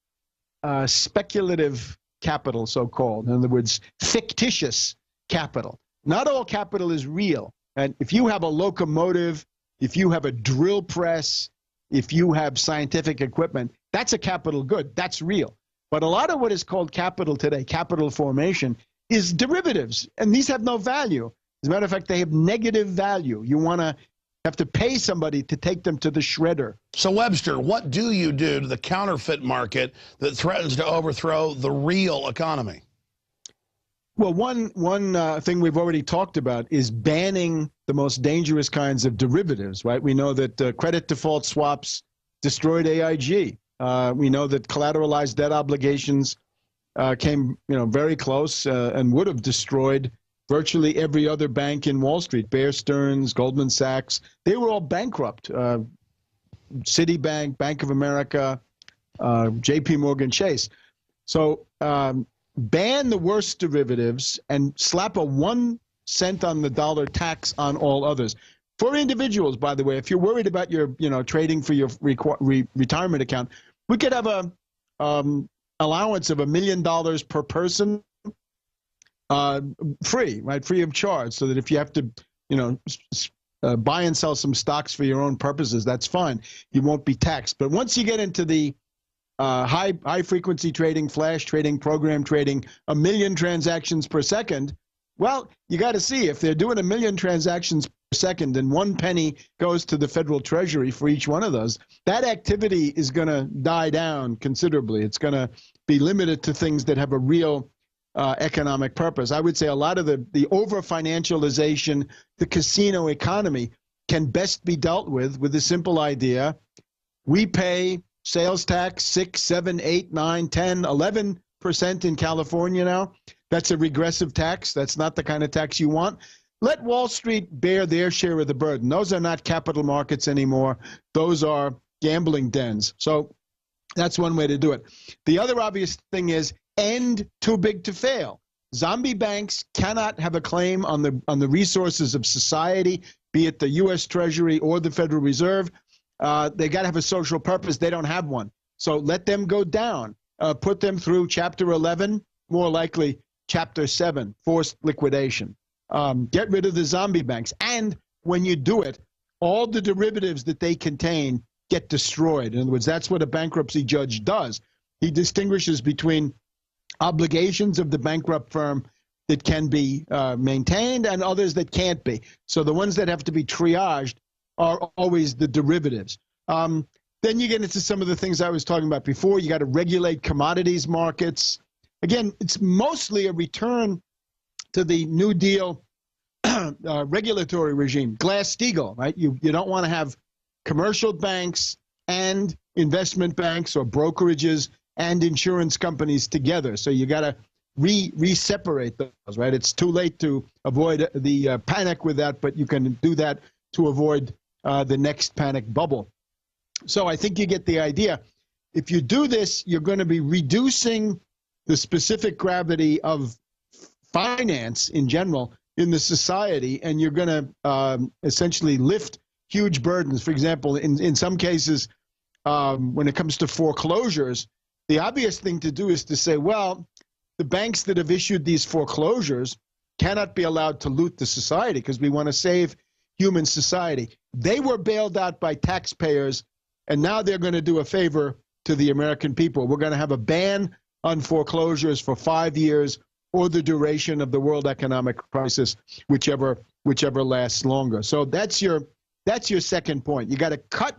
B: speculative capital, so-called. In other words, fictitious capital. Not all capital is real. And if you have a locomotive, if you have a drill press, if you have scientific equipment, that's a capital good. That's real. But a lot of what is called capital today, capital formation, is derivatives. And these have no value. As a matter of fact, they have negative value. You want to have to pay somebody to take them to the shredder.
A: So, Webster, what do you do to the counterfeit market that threatens to overthrow the real economy?
B: Well, one thing we've already talked about is banning the most dangerous kinds of derivatives, right? We know that credit default swaps destroyed AIG. We know that collateralized debt obligations came, very close and would have destroyed virtually every other bank in Wall Street. Bear Stearns, Goldman Sachs, they were all bankrupt. Citibank, Bank of America, JP Morgan Chase. So ban the worst derivatives and slap a 1 cent on the dollar tax on all others. For individuals, by the way, if you're worried about your, trading for your retirement account, we could have a allowance of $1 million per person, free, right, free of charge, so that if you have to, buy and sell some stocks for your own purposes, that's fine. You won't be taxed. But once you get into the high frequency trading, flash trading, program trading, 1 million transactions per second, well, you got to see if they're doing 1 million transactions per second and 1 penny goes to the federal treasury for each one of those, that activity is going to die down considerably. It's going to be limited to things that have a real economic purpose. I would say a lot of the over-financialization, the casino economy can best be dealt with the simple idea: we pay sales tax 6, 7, 8, 9, 10, 11% in California now. That's a regressive tax. That's not the kind of tax you want. Let Wall Street bear their share of the burden. Those are not capital markets anymore. Those are gambling dens. So that's one way to do it. The other obvious thing is end too big to fail. Zombie banks cannot have a claim on the resources of society, be it the U.S. Treasury or the Federal Reserve. They got to have a social purpose. They don't have one. So let them go down. Put them through Chapter 11, more likely Chapter 7, forced liquidation. Get rid of the zombie banks. And when you do it, all the derivatives that they contain get destroyed. In other words, that's what a bankruptcy judge does. He distinguishes between obligations of the bankrupt firm that can be maintained and others that can't be. So the ones that have to be triaged are always the derivatives. Then you get into some of the things I was talking about before. You got to regulate commodities markets. Again, it's mostly a return to the New Deal regulatory regime, Glass-Steagall, right? You don't want to have commercial banks and investment banks or brokerages and insurance companies together. So you got to re-separate those, right? It's too late to avoid the panic with that, but you can do that to avoid the next panic bubble. So I think you get the idea. If you do this, you're going to be reducing the specific gravity of finance in general in the society, and you're going to essentially lift huge burdens. For example, in some cases, when it comes to foreclosures, the obvious thing to do is to say, well, the banks that have issued these foreclosures cannot be allowed to loot the society because we want to save human society. They were bailed out by taxpayers, and now they're going to do a favor to the American people. We're going to have a ban on foreclosures for 5 years or the duration of the world economic crisis, whichever lasts longer. So that's your second point. You got to cut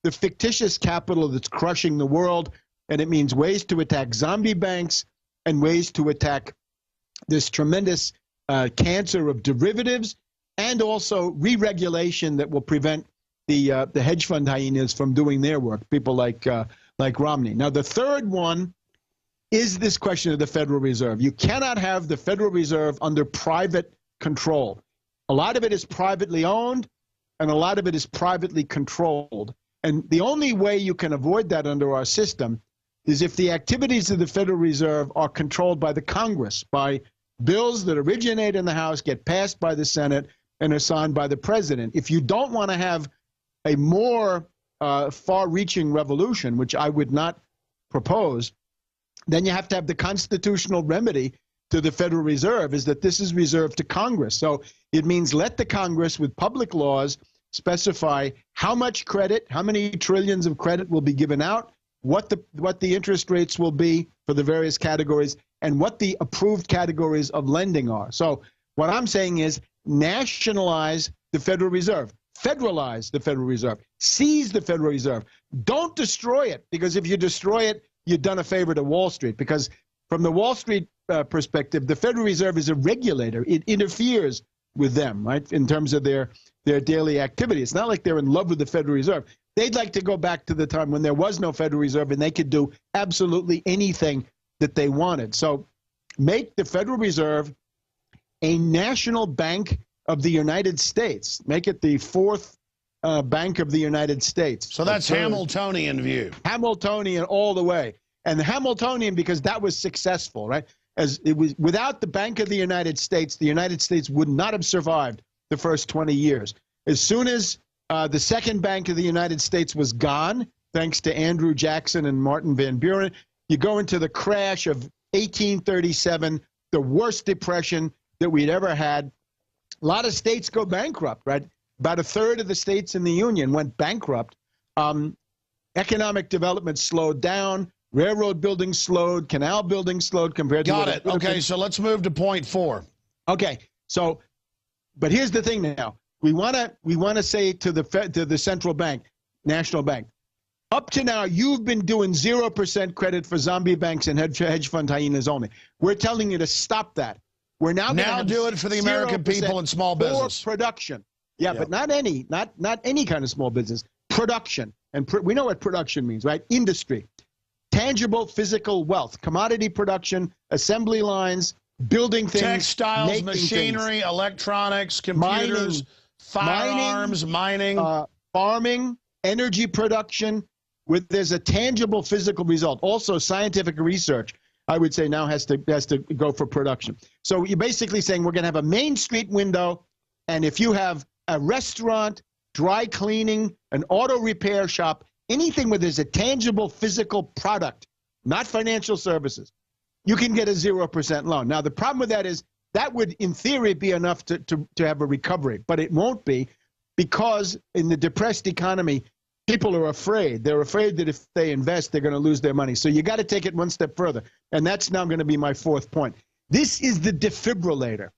B: the fictitious capital that's crushing the world, and it means ways to attack zombie banks and ways to attack this tremendous cancer of derivatives, and also re-regulation that will prevent the hedge fund hyenas from doing their work, people like Romney. Now, the third one is this question of the Federal Reserve. You cannot have the Federal Reserve under private control. A lot of it is privately owned, and a lot of it is privately controlled. And the only way you can avoid that under our system is if the activities of the Federal Reserve are controlled by the Congress, by bills that originate in the House, get passed by the Senate, and are signed by the president. If you don't want to have a more far-reaching revolution, which I would not propose, then you have to have the constitutional remedy to the Federal Reserve, is that this is reserved to Congress. So it means let the Congress, with public laws, specify how much credit, how many trillions of credit will be given out, what the interest rates will be for the various categories, and what the approved categories of lending are. So what I'm saying is nationalize the Federal Reserve, federalize the Federal Reserve, seize the Federal Reserve. Don't destroy it, because if you destroy it, you've done a favor to Wall Street, because from the Wall Street perspective, the Federal Reserve is a regulator. It interferes with them, right, in terms of their daily activity. It's not like they're in love with the Federal Reserve. They'd like to go back to the time when there was no Federal Reserve and they could do absolutely anything that they wanted. So make the Federal Reserve a national bank of the United States. Make it the fourth bank of the United States.
A: So that's Hamiltonian view.
B: Hamiltonian all the way. And the Hamiltonian because that was successful, right? As it was, without the Bank of the United States would not have survived the first 20 years. As soon as the second Bank of the United States was gone, thanks to Andrew Jackson and Martin Van Buren, you go into the crash of 1837, the worst depression that we'd ever had. A lot of states go bankrupt, right? About a third of the states in the Union went bankrupt. Economic development slowed down. Railroad building slowed. Canal building slowed compared to...
A: Got it. Okay, so let's move to point 4.
B: Okay, so, but here's the thing now. We want to say to the central bank, national bank, up to now, you've been doing 0% credit for zombie banks and hedge fund hyenas only. We're telling you to stop that. We're now
A: do it for the American people and small business.
B: For production. Yeah, but not any kind of small business. Production. And we know what production means, right? Industry. Tangible physical wealth. Commodity production, assembly lines, building things.
A: Textiles, machinery, things. Electronics, computers, firearms, mining.
B: Farming, energy production. There's a tangible physical result. Also, scientific research, I would say, now has to go for production. So you're basically saying we're going to have a Main Street window, and if you have a restaurant, dry cleaning, an auto repair shop, anything where there's a tangible physical product, not financial services, you can get a 0% loan. Now, the problem with that is that would, in theory, be enough to have a recovery, but it won't be, because in the depressed economy, people are afraid. They're afraid that if they invest, they're going to lose their money. So you got to take it one step further. And that's now going to be my fourth point. This is the defibrillator.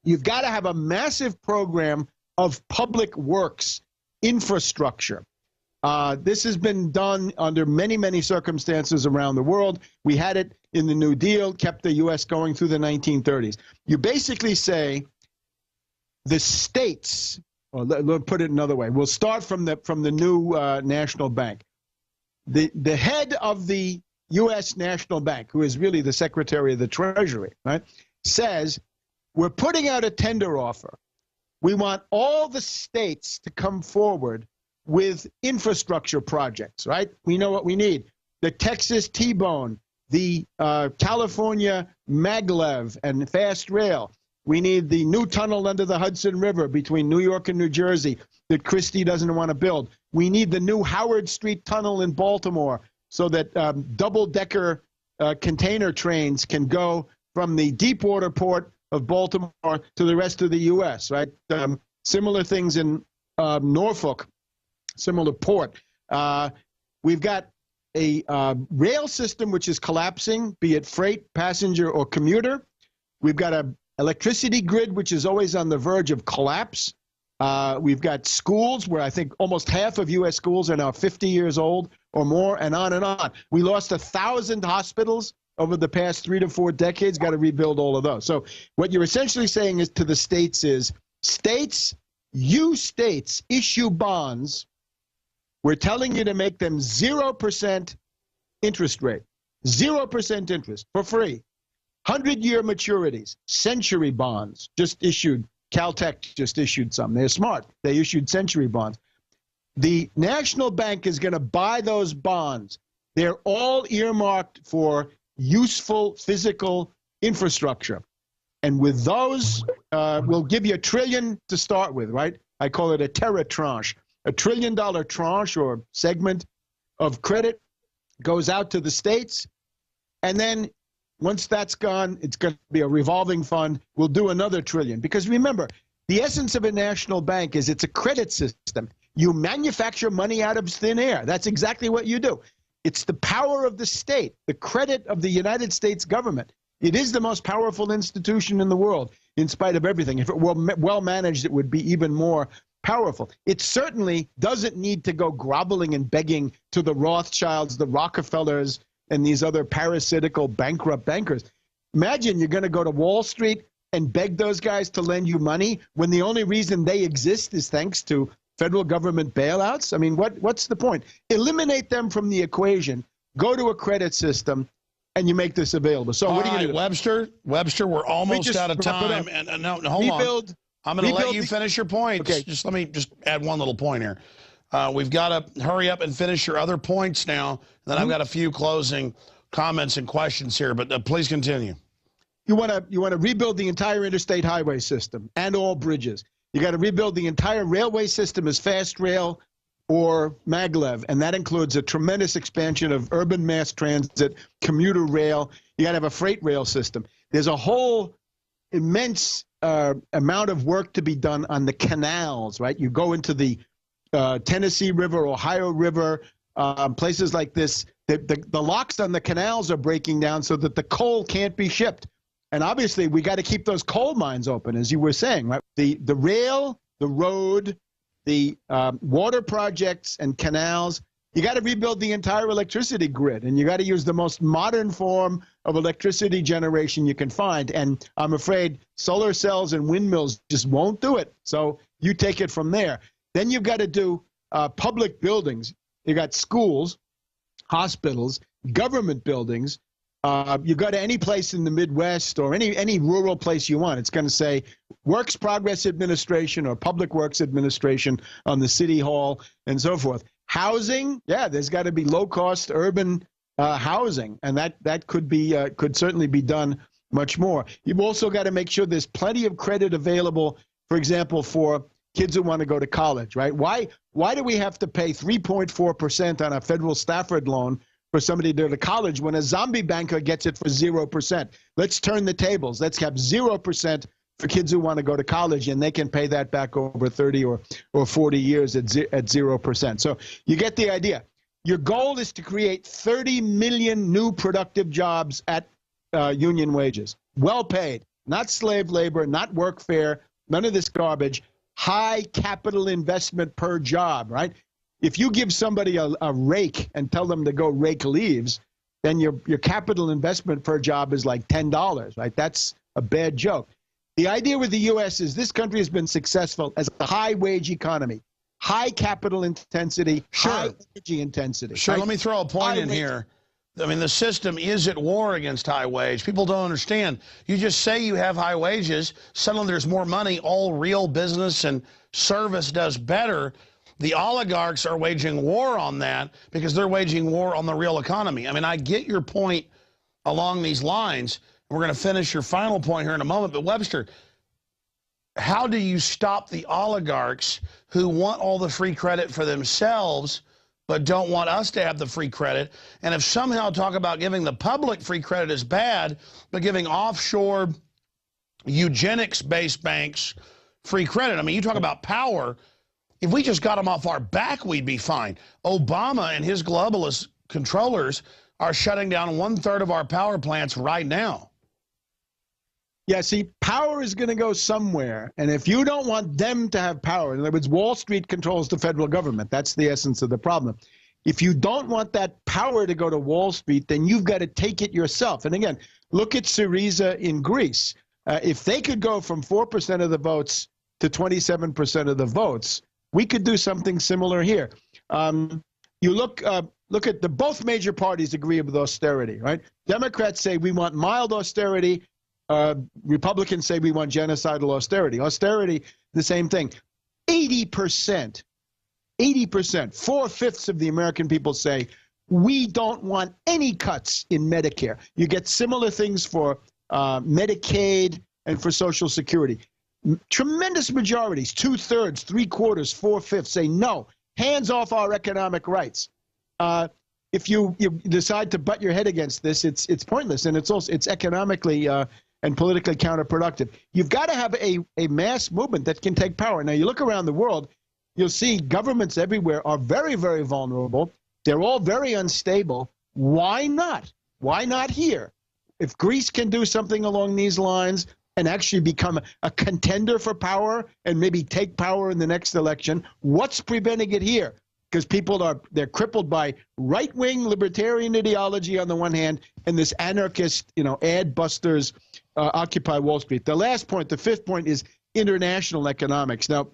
B: You've got to have a massive program of public works infrastructure. This has been done under many, many circumstances around the world. We had it in the New Deal, kept the U.S. going through the 1930s. You basically say the states... Well, let's put it another way. We'll start from the new national bank. The head of the U.S. National Bank, who is really the Secretary of the Treasury, right, says, we're putting out a tender offer. We want all the states to come forward with infrastructure projects, right? We know what we need. The Texas T-bone, the California maglev and fast rail. We need the new tunnel under the Hudson River between New York and New Jersey that Christie doesn't want to build. We need the new Howard Street tunnel in Baltimore so that double-decker container trains can go from the deepwater port of Baltimore to the rest of the U.S., right? Similar things in Norfolk, similar port. We've got a rail system which is collapsing, be it freight, passenger, or commuter. We've got a electricity grid, which is always on the verge of collapse. We've got schools where I think almost half of U.S. schools are now 50 years old or more, and on and on. We lost 1,000 hospitals over the past 3 to 4 decades. Got to rebuild all of those. So what you're essentially saying is to the states is, states, you states issue bonds. We're telling you to make them 0% interest rate, 0% interest for free. 100-year maturities, century bonds just issued. Caltech just issued some. They're smart. They issued century bonds. The National Bank is going to buy those bonds. They're all earmarked for useful physical infrastructure. And with those, we'll give you $1 trillion to start with, right? I call it a terror tranche. $1 trillion tranche or segment of credit goes out to the states. And then once that's gone, it's going to be a revolving fund. We'll do another $1 trillion. Because remember, the essence of a national bank is it's a credit system. You manufacture money out of thin air. That's exactly what you do. It's the power of the state, the credit of the United States government. It is the most powerful institution in the world, in spite of everything. If it were well managed, it would be even more powerful. It certainly doesn't need to go groveling and begging to the Rothschilds, the Rockefellers, and these other parasitical bankrupt bankers. Imagine you're going to go to Wall Street and beg those guys to lend you money when the only reason they exist is thanks to federal government bailouts. I mean, what's the point? Eliminate them from the equation. Go to a credit system, and you make this available. So what are you going to do?
A: Webster, we're almost out of time. And no, hold on. I'm going to let you finish your points.
B: Okay.
A: Just let me add one little point here. We've got to hurry up and finish your other points now. Then I've got a few closing comments and questions here, but please continue.
B: You want to rebuild the entire interstate highway system and all bridges. You got to rebuild the entire railway system as fast rail or maglev, and that includes a tremendous expansion of urban mass transit, commuter rail. You got to have a freight rail system. There's a whole immense amount of work to be done on the canals, right? You go into the Tennessee River, Ohio River, places like this. The locks on the canals are breaking down so that the coal can't be shipped. And obviously, we got to keep those coal mines open, as you were saying, right? The rail, the road, the water projects and canals. You got to rebuild the entire electricity grid, and you got to use the most modern form of electricity generation you can find. And I'm afraid solar cells and windmills just won't do it. So you take it from there. Then you've got to do public buildings. You got schools, hospitals, government buildings. You go to any place in the Midwest or any rural place you want, it's going to say Works Progress Administration or Public Works Administration on the City Hall and so forth. Housing, yeah, there's got to be low-cost urban housing, and that could certainly be done much more. You've also got to make sure there's plenty of credit available, for example, for kids who want to go to college, right? Why do we have to pay 3.4% on a federal Stafford loan for somebody to go to college when a zombie banker gets it for 0%? Let's turn the tables. Let's have 0% for kids who want to go to college, and they can pay that back over 30 or 40 years at 0%. So you get the idea. Your goal is to create 30 million new productive jobs at union wages, well paid, not slave labor, not workfare, none of this garbage, high capital investment per job, right? If you give somebody a rake and tell them to go rake leaves, then your capital investment per job is like $10, right? That's a bad joke. The idea with the U.S. is this country has been successful as a high-wage economy, high capital intensity, high energy intensity.
A: Sure,
B: right?
A: let me throw a point in here. I mean, the system is at war against high wage. People don't understand. You just say you have high wages, suddenly there's more money, all real business and service does better. The oligarchs are waging war on that because they're waging war on the real economy. I mean, I get your point along these lines. We're going to finish your final point here in a moment. But, Webster, how do you stop the oligarchs who want all the free credit for themselves but don't want us to have the free credit? And if somehow talk about giving the public free credit is bad, but giving offshore eugenics-based banks free credit, I mean, you talk about power. If we just got them off our back, we'd be fine. Obama and his globalist controllers are shutting down 1/3 of our power plants right now.
B: Yeah, see, power is going to go somewhere. And if you don't want them to have power, in other words, Wall Street controls the federal government. That's the essence of the problem. If you don't want that power to go to Wall Street, then you've got to take it yourself. And again, look at Syriza in Greece. If they could go from 4% of the votes to 27% of the votes, we could do something similar here. You look at both major parties agree with austerity, right? Democrats say we want mild austerity. Republicans say we want genocidal austerity. Austerity, the same thing. 80%, 4/5 of the American people say we don't want any cuts in Medicare. You get similar things for Medicaid, and for Social Security. Tremendous majorities, 2/3, 3/4, 4/5 say no, hands off our economic rights. If you decide to butt your head against this, it's pointless, and it's economically and politically counterproductive. You've got to have a mass movement that can take power. Now, you look around the world, you'll see governments everywhere are very, very vulnerable. They're all very unstable. Why not? Why not here? If Greece can do something along these lines and actually become a contender for power and maybe take power in the next election, what's preventing it here? Because they're crippled by right-wing libertarian ideology on the one hand and this anarchist, ad busters, Occupy Wall Street. The last point, the fifth point, is international economics. Now,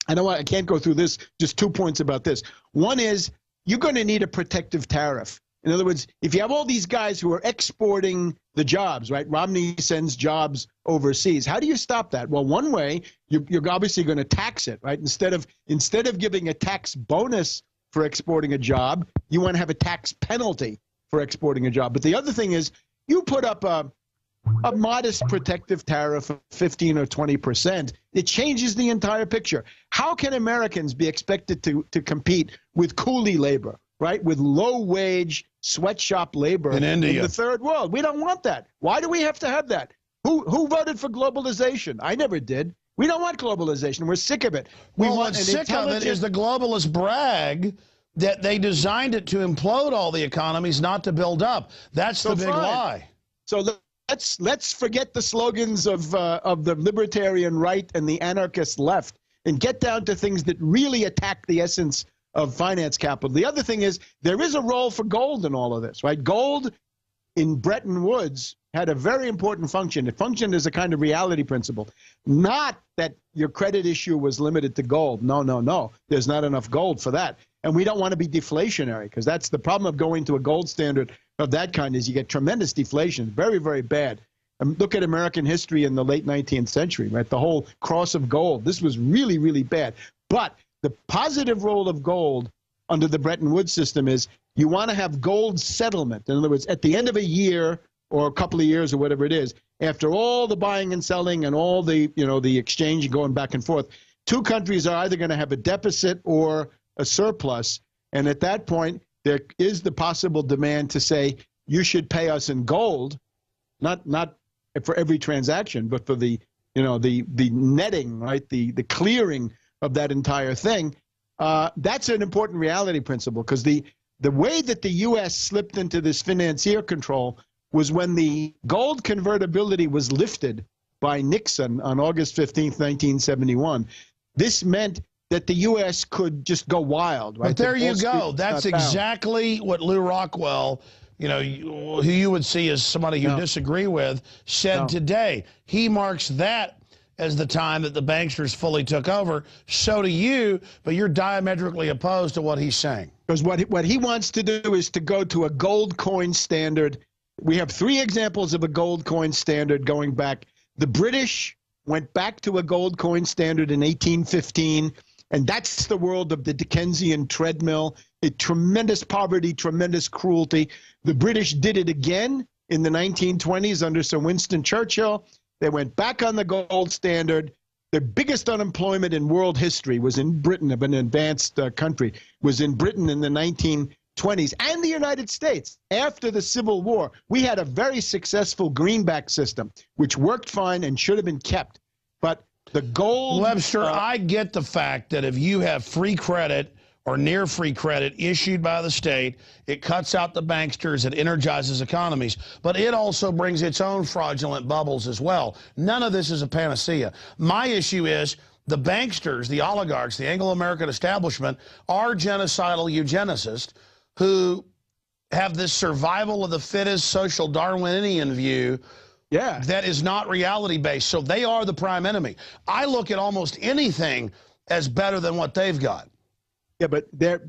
B: I can't go through this, just 2 points about this. One is you're going to need a protective tariff. In other words, if you have all these guys who are exporting the jobs, right? Romney sends jobs overseas. How do you stop that? Well, one way, you're obviously going to tax it, right? Instead of giving a tax bonus for exporting a job, you want to have a tax penalty for exporting a job. But the other thing is you put up a modest protective tariff of 15 or 20%. It changes the entire picture. How can Americans be expected to compete with coolie labor, right? With low-wage sweatshop labor
A: in India,
B: in the third world? We don't want that. Why do we have to have that? Who voted for globalization? I never did. We don't want globalization. We're sick of it.
A: What's sick of it is the globalists brag that they designed it to implode all the economies, not to build up. That's the big lie.
B: So let's forget the slogans of the libertarian right and the anarchist left and get down to things that really attack the essence of finance capital. The other thing is there is a role for gold in all of this, right? Gold in Bretton Woods had a very important function. It functioned as a kind of reality principle. Not that your credit issue was limited to gold. No. There's not enough gold for that. And we don't want to be deflationary, because that's the problem of going to a gold standard of that kind, is you get tremendous deflation. Very, very bad. Look at American history in the late 19th century, right? The whole cross of gold. This was really, really bad. But the positive role of gold under the Bretton Woods system is you want to have gold settlement. In other words, at the end of a year or a couple of years or whatever it is, after all the buying and selling and all the, the exchange going back and forth, two countries are either going to have a deficit or a surplus. And at that point, there is the possible demand to say, you should pay us in gold, not for every transaction, but for the netting, right? The clearing of that entire thing. That's an important reality principle, because the way that the U.S. slipped into this financier control was when the gold convertibility was lifted by Nixon on August 15th, 1971. This meant that the U.S. could just go wild, right?
A: But there you go. That's exactly what Lew Rockwell, who you would see as somebody you disagree with, said today. He marks that as the time that the banksters fully took over. So do you, but you're diametrically opposed to what he's saying.
B: Because what he wants to do is to go to a gold coin standard. We have 3 examples of a gold coin standard going back. The British went back to a gold coin standard in 1815, and that's the world of the Dickensian treadmill. Tremendous poverty, tremendous cruelty. The British did it again in the 1920s under Sir Winston Churchill. They went back on the gold standard. The biggest unemployment in world history was in Britain, of an advanced country, was in Britain in the 1920s, and the United States. After the Civil War, we had a very successful greenback system, which worked fine and should have been kept. But the gold...
A: Webster, I get the fact that if you have free credit or near free credit issued by the state, it cuts out the banksters, it energizes economies, but it also brings its own fraudulent bubbles as well. None of this is a panacea. My issue is the banksters, the oligarchs, the Anglo-American establishment are genocidal eugenicists who have this survival of the fittest social Darwinian view that is not reality-based. So they are the prime enemy. I look at almost anything as better than what they've got.
B: Yeah, but they're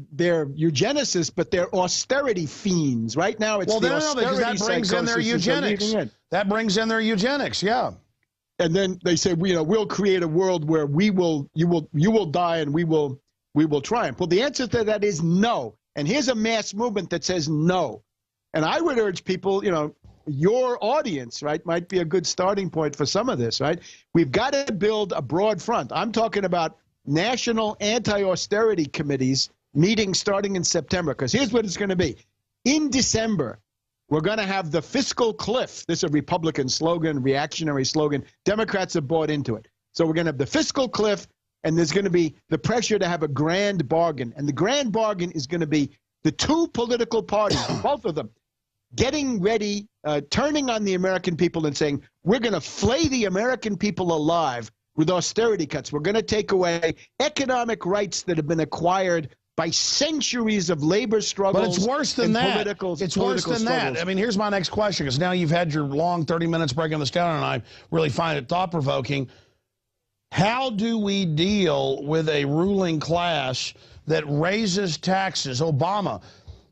B: eugenicists, but they're austerity fiends. Right now, it's the austerity
A: because that brings in their eugenics. That brings in their eugenics, yeah.
B: And then they say, we'll create a world where you will die and we will triumph. Well, the answer to that is no. And here's a mass movement that says no. And I would urge people, your audience, right, might be a good starting point for some of this, right? We've got to build a broad front. I'm talking about national anti-austerity committees meeting starting in September, because here's what it's going to be. In December, we're going to have the fiscal cliff. This is a Republican slogan, reactionary slogan. Democrats have bought into it. So we're going to have the fiscal cliff, and there's going to be the pressure to have a grand bargain. And the grand bargain is going to be the two political parties, both of them, getting ready, turning on the American people and saying, we're going to flay the American people alive with austerity cuts. We're going to take away economic rights that have been acquired by centuries of labor struggles.
A: But it's worse than that. It's worse than that. I mean, here's my next question, because now you've had your long 30 minutes breaking this down, and I really find it thought-provoking. How do we deal with a ruling class that raises taxes? Obama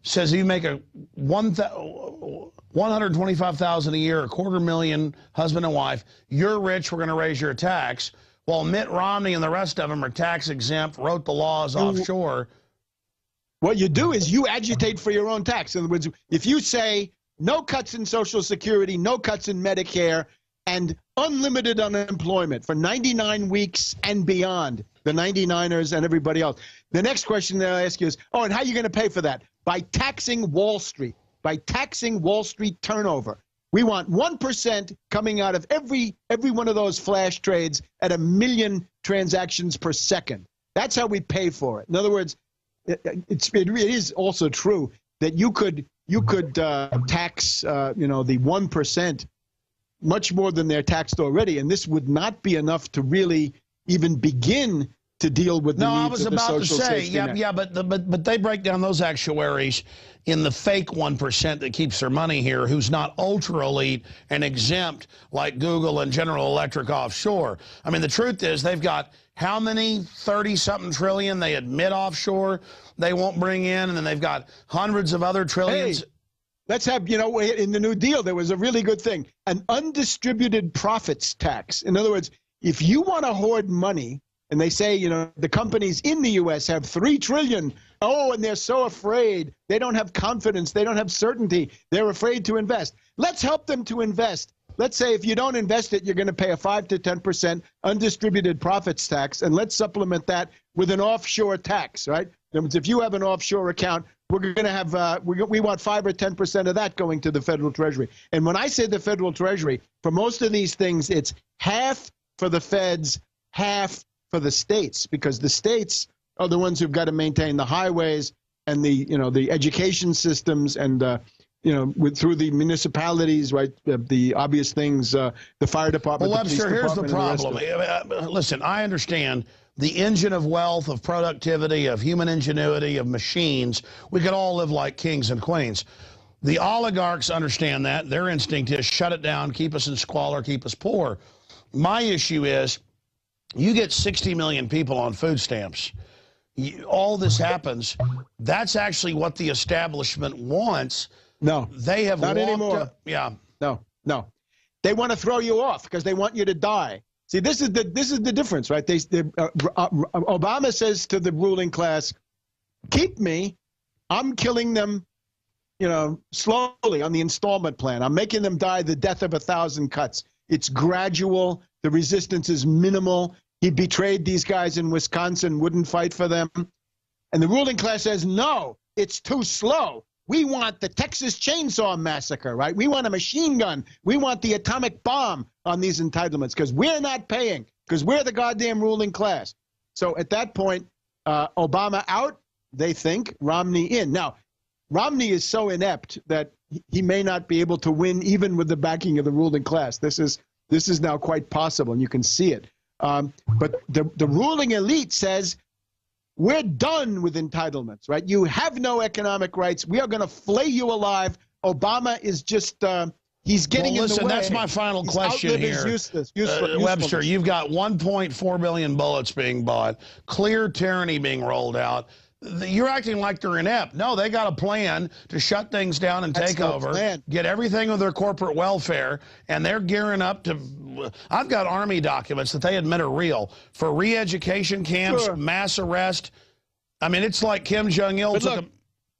A: says you make a $125,000 a year, $250,000 husband and wife. You're rich. We're going to raise your tax. While Mitt Romney and the rest of them are tax exempt, wrote the laws offshore.
B: What you do is you agitate for your own tax. In other words, if you say no cuts in Social Security, no cuts in Medicare, and unlimited unemployment for 99 weeks and beyond, the 99ers and everybody else. The next question they'll ask you is, oh, and how are you going to pay for that? By taxing Wall Street, by taxing Wall Street turnover. We want 1% coming out of every one of those flash trades at 1 million transactions per second. That's how we pay for it. In other words, it is also true that you could tax the 1% much more than they're taxed already, and this would not be enough to really even begin to deal with the needs of the social safety net.
A: Yeah, but they break down those actuaries in the fake 1% that keeps their money here, who's not ultra elite and exempt like Google and General Electric offshore. I mean, the truth is they've got how many 30-something trillion they admit offshore they won't bring in, and then they've got hundreds of other trillions.
B: Hey, let's have, in the New Deal, there was a really good thing, an undistributed profits tax. In other words, if you want to hoard money, and they say, the companies in the U.S. have $3 trillion. Oh, and they're so afraid. They don't have confidence. They don't have certainty. They're afraid to invest. Let's help them to invest. Let's say if you don't invest it, you're going to pay a 5 to 10% undistributed profits tax, and let's supplement that with an offshore tax, right? In other words, if you have an offshore account, we're going to have, we want 5 or 10% of that going to the federal treasury. And when I say the federal treasury, for most of these things, it's half for the feds, half for the states, because the states are the ones who've got to maintain the highways and the education systems and through the municipalities, right? The obvious things, the fire department.
A: Well, Webster, here's the problem. Listen, I understand the engine of wealth, of productivity, of human ingenuity, of machines. We could all live like kings and queens. The oligarchs understand that. Their instinct is shut it down, keep us in squalor, keep us poor. My issue is, you get 60 million people on food stamps. All this happens. That's actually what the establishment wants.
B: No,
A: they have
B: not anymore.
A: Yeah.
B: No. They want to throw you off because they want you to die. See, this is the difference, right? Obama says to the ruling class, keep me. I'm killing them, slowly on the installment plan. I'm making them die the death of 1,000 cuts. It's gradual. The resistance is minimal. He betrayed these guys in Wisconsin, wouldn't fight for them. And the ruling class says, no, it's too slow. We want the Texas Chainsaw Massacre, right? We want a machine gun. We want the atomic bomb on these entitlements because we're not paying, because we're the goddamn ruling class. So at that point, Obama out, they think, Romney in. Now, Romney is so inept that he may not be able to win even with the backing of the ruling class. This is now quite possible, and you can see it. But the ruling elite says, we're done with entitlements, right? You have no economic rights. We are going to flay you alive. Obama is just, he's getting in the way.
A: That's my final question here. Webster, you've got 1.4 billion bullets being bought, clear tyranny being rolled out. You're acting like they're inept. No, they got a plan to shut things down and take over, get everything with their corporate welfare, and they're gearing up to, I've got Army documents that they admit are real, for re-education camps, mass arrest. I mean, it's like Kim Jong-il took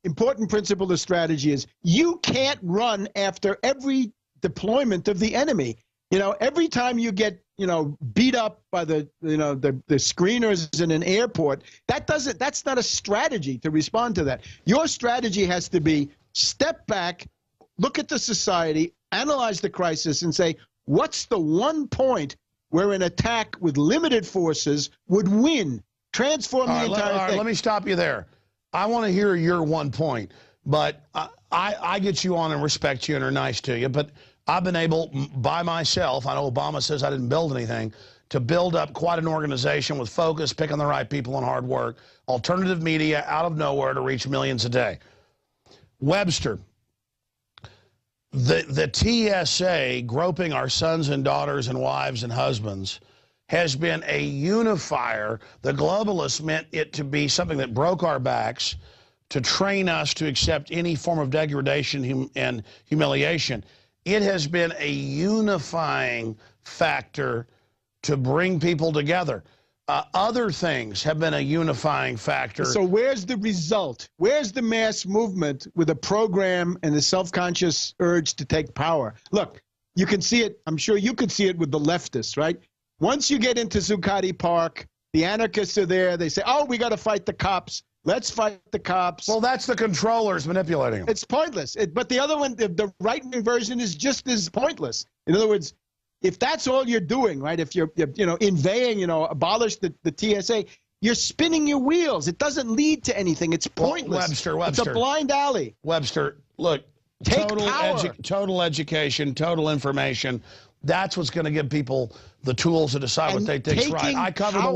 B: important principle of strategy is you can't run after every deployment of the enemy. You know, every time you get, you know, beat up by the screeners in an airport, that's not a strategy to respond to that. Your strategy has to be step back, look at the society, analyze the crisis, and say, what's the one point where an attack with limited forces would win, transform the entire thing?
A: Let me stop you there. I want to hear your one point, but I get you on and respect you and are nice to you, but I've been able, by myself, I know Obama says I didn't build anything, to build up quite an organization with focus, picking the right people and hard work, alternative media out of nowhere to reach millions a day. Webster, the TSA groping our sons and daughters and wives and husbands has been a unifier. The globalists meant it to be something that broke our backs, to train us to accept any form of degradation and humiliation. It has been a unifying factor to bring people together. Other things have been a unifying factor.
B: So where's the result? Where's the mass movement with a program and a self-conscious urge to take power? Look, you can see it. I'm sure you could see it with the leftists, right? Once you get into Zuccotti Park, the anarchists are there. They say, oh, we got to fight the cops. Let's fight the cops.
A: Well, that's the controllers manipulating them.
B: It's pointless. But the other one, the right-wing version is just as pointless. In other words, if that's all you're doing, right, if you're inveighing, abolish the TSA, you're spinning your wheels. It doesn't lead to anything. It's pointless.
A: Webster.
B: It's a blind alley.
A: Webster, look, total education, total information. That's what's going to give people the tools to decide what they think's right. I cover the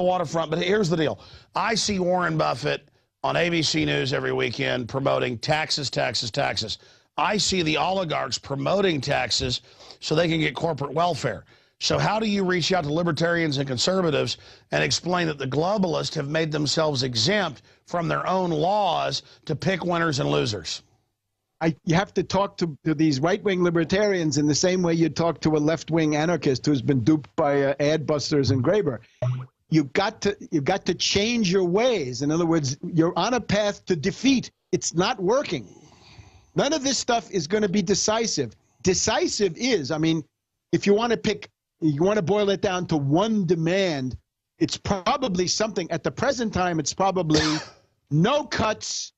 A: waterfront. But here's the deal. I see Warren Buffett on ABC News every weekend promoting taxes, taxes, taxes. I see the oligarchs promoting taxes so they can get corporate welfare. So how do you reach out to libertarians and conservatives and explain that the globalists have made themselves exempt from their own laws to pick winners and losers?
B: You have to talk to these right-wing libertarians in the same way you talk to a left-wing anarchist who's been duped by ad-busters and Graeber. You've got to change your ways. In other words, you're on a path to defeat. It's not working. None of this stuff is going to be decisive. Decisive is, I mean, if you want to boil it down to one demand, it's probably something, at the present time, it's probably no cuts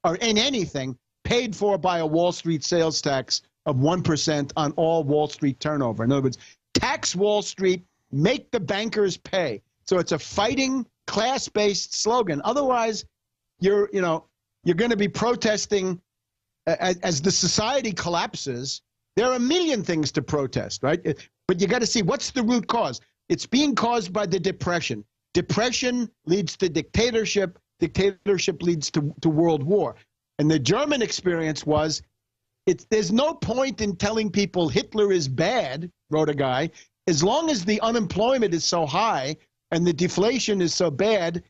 B: or in anything paid for by a Wall Street sales tax of 1% on all Wall Street turnover. In other words, tax Wall Street, make the bankers pay. So it's a fighting class-based slogan. Otherwise, you're going to be protesting as the society collapses. There are a million things to protest, right? But you got to see what's the root cause. It's being caused by the Depression. Depression leads to dictatorship. Dictatorship leads to world war. And the German experience was, there's no point in telling people Hitler is bad, wrote a guy, as long as the unemployment is so high and the deflation is so bad,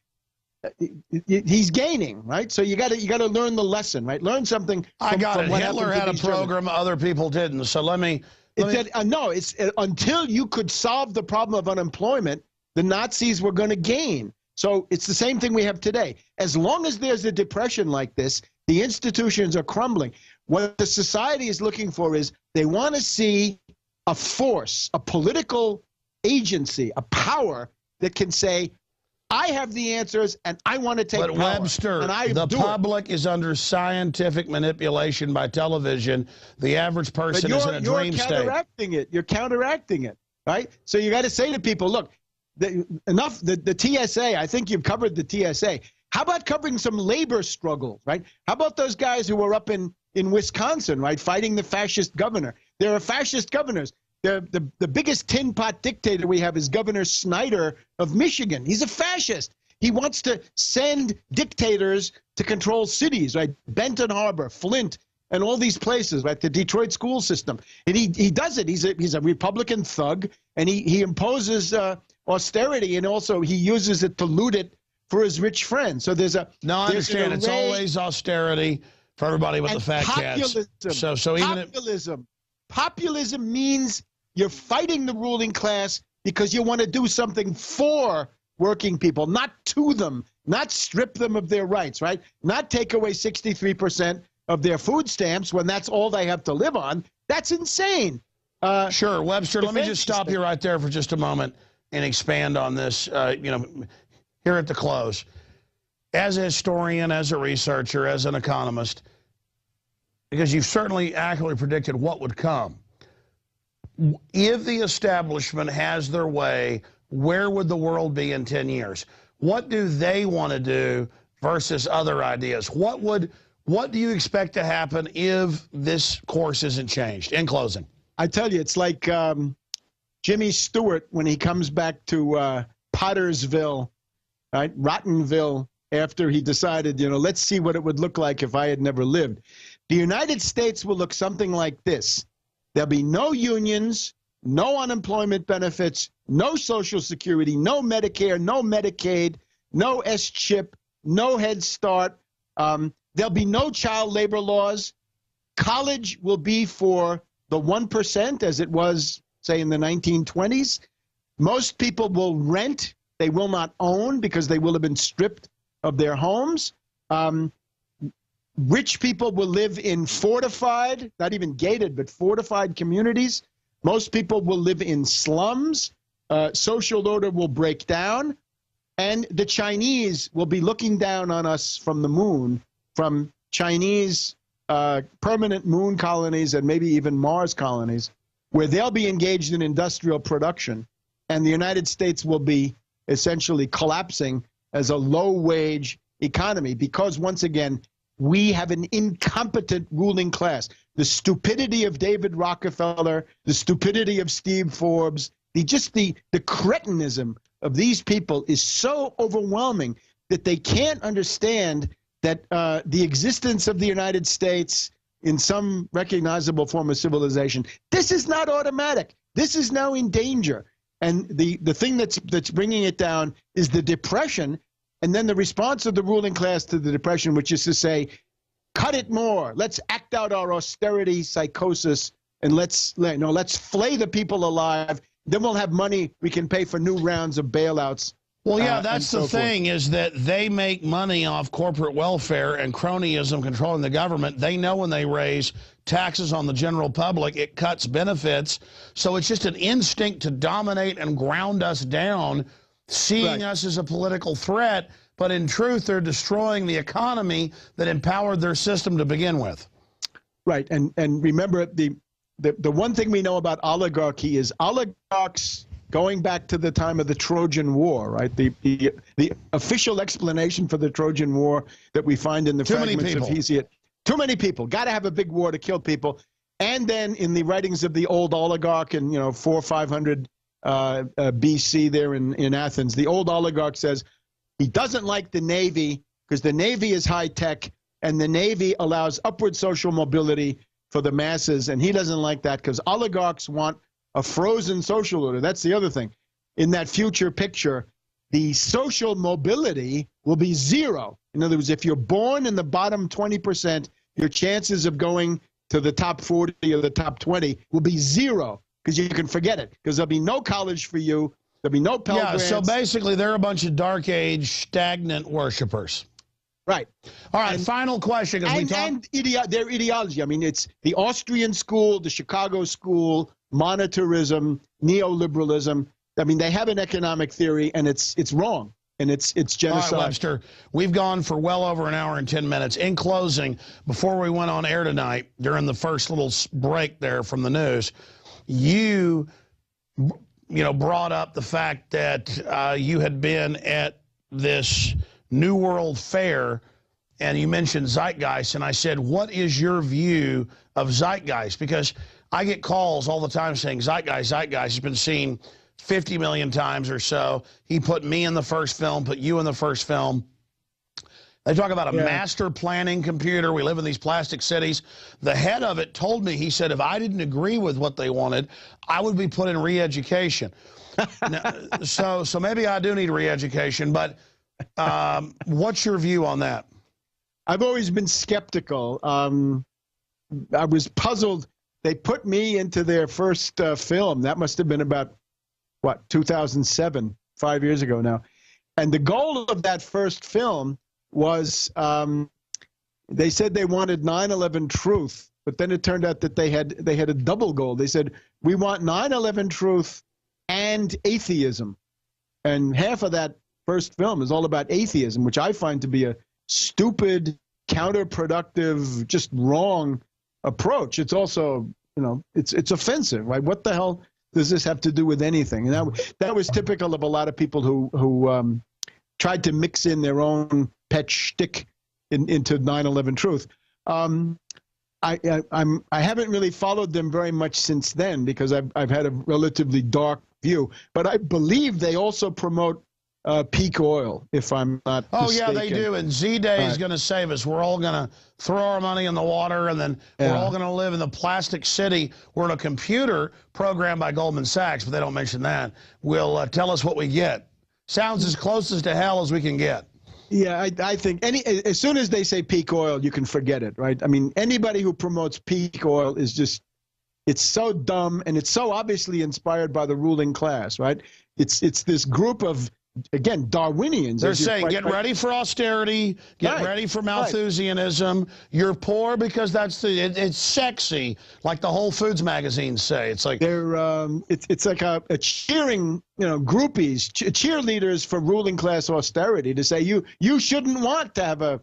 B: he's gaining, right? So you got to learn the lesson, right? Learn something.
A: I got it. Hitler had a program other people didn't. So let me no, it's until you could solve the problem of unemployment, the Nazis were going to gain. So it's the same thing we have today. As long as there's a depression like this, the institutions are crumbling. What the society is looking for is they want to see a force, a political agency, a power that can say, I have the answers and I want to take power. But Webster, the public is under scientific manipulation by television. The average person is in a dream state.
B: You're counteracting it, right? So you got to say to people, look, the TSA, I think you've covered the TSA. How about covering some labor struggle, right? How about those guys who were up in Wisconsin, right, fighting the fascist governor? There are fascist governors. The biggest tin pot dictator we have is Governor Snyder of Michigan. He's a fascist. He wants to send dictators to control cities, right? Benton Harbor, Flint, and all these places, right? The Detroit school system. And he does it. He's a Republican thug, and he imposes austerity, and also he uses it to loot it for his rich friends. So there's a
A: I understand. It's always austerity for everybody with the fat
B: populism,
A: cats. So even
B: populism means you're fighting the ruling class because you want to do something for working people, not to them, not strip them of their rights, right? Not take away 63% of their food stamps when that's all they have to live on. That's insane.
A: Sure, Webster, let me just stop you right there for just a moment and expand on this, here at the close. As a historian, as a researcher, as an economist, because you've certainly accurately predicted what would come, if the establishment has their way, where would the world be in 10 years? What do they want to do versus other ideas? What do you expect to happen if this course isn't changed? In closing.
B: I tell you, it's like Jimmy Stewart when he comes back to Pottersville, right, Rottenville, after he decided, let's see what it would look like if I had never lived. The United States will look something like this. There'll be no unions, no unemployment benefits, no Social Security, no Medicare, no Medicaid, no S-chip, no Head Start. There'll be no child labor laws. College will be for the 1%, as it was, say, in the 1920s. Most people will rent. They will not own because they will have been stripped of their homes. Rich people will live in fortified, not even gated, but fortified communities. Most people will live in slums. Social order will break down. And the Chinese will be looking down on us from the moon, from Chinese permanent moon colonies and maybe even Mars colonies, where they'll be engaged in industrial production. And the United States will be essentially collapsing as a low-wage economy because, once again, we have an incompetent ruling class. The stupidity of David Rockefeller, the stupidity of Steve Forbes, the cretinism of these people is so overwhelming that they can't understand that the existence of the United States in some recognizable form of civilization, this is not automatic. This is now in danger. And the thing that's bringing it down is the depression, and then the response of the ruling class to the depression, which is to say, cut it more. Let's act out our austerity psychosis, and let's flay the people alive. Then we'll have money we can pay for new rounds of bailouts.
A: Well, yeah, that's the thing, is that they make money off corporate welfare and cronyism controlling the government. They know when they raise taxes on the general public, it cuts benefits. So it's just an instinct to dominate and ground us down, seeing us as a political threat. But in truth, they're destroying the economy that empowered their system to begin with.
B: Right. And remember, the one thing we know about oligarchy is oligarchs, going back to the time of the Trojan War, right? The official explanation for the Trojan War that we find in the fragments of Hesiod. Too many people. Got to have a big war to kill people. And then in the writings of the old oligarch in 400 or 500 BC there in Athens, the old oligarch says he doesn't like the Navy because the Navy is high tech and the Navy allows upward social mobility for the masses, and he doesn't like that because oligarchs want a frozen social order. That's the other thing. In that future picture, the social mobility will be zero. In other words, if you're born in the bottom 20%, your chances of going to the top 40 or the top 20 will be zero because you can forget it because there'll be no college for you. There'll be no Pell Grants.
A: So basically they're a bunch of dark age stagnant worshipers.
B: Right.
A: All right, final question.
B: And their ideology. I mean, it's the Austrian school, the Chicago school, monetarism, neoliberalism. I mean, they have an economic theory, and it's wrong, and it's genocide.
A: All right, Webster, we've gone for well over an hour and 10 minutes. In closing, before we went on air tonight, during the first little break there from the news, you brought up the fact that you had been at this New World Fair, and you mentioned Zeitgeist, and I said, what is your view of Zeitgeist? Because I get calls all the time saying Zeitgeist has been seen 50 million times or so. He put me in the first film, put you in the first film. They talk about a master planning computer. We live in these plastic cities. The head of it told me, he said, if I didn't agree with what they wanted, I would be put in re-education. So maybe I do need re-education, but what's your view on that?
B: I've always been skeptical. I was puzzled. They put me into their first film. That must have been about, 2007, 5 years ago now. And the goal of that first film was They said they wanted 9/11 truth, but then it turned out that they had a double goal. They said, we want 9/11 truth and atheism. And half of that first film is all about atheism, which I find to be a stupid, counterproductive, just wrong approach. It's also, it's offensive. Right? What the hell does this have to do with anything? And that was typical of a lot of people who tried to mix in their own pet shtick into 9/11 truth. I haven't really followed them very much since then because I've had a relatively dark view. But I believe they also promote peak oil, if I'm not mistaken.
A: Yeah, they do. And Z-Day is going to save us. We're all going to throw our money in the water, and then we're all going to live in the plastic city where a computer programmed by Goldman Sachs, but they don't mention that, will tell us what we get. Sounds as close as to hell as we can get.
B: Yeah, I think as soon as they say peak oil, you can forget it, right? I mean, anybody who promotes peak oil is just, it's so dumb, and it's so obviously inspired by the ruling class, right? It's this group of, again, Darwinians.
A: They're saying, get ready for austerity, get ready for Malthusianism. You're poor because it's sexy, like the Whole Foods magazines say. It's like
B: they're it's like a cheering, groupies, cheerleaders for ruling class austerity to say you shouldn't want to have a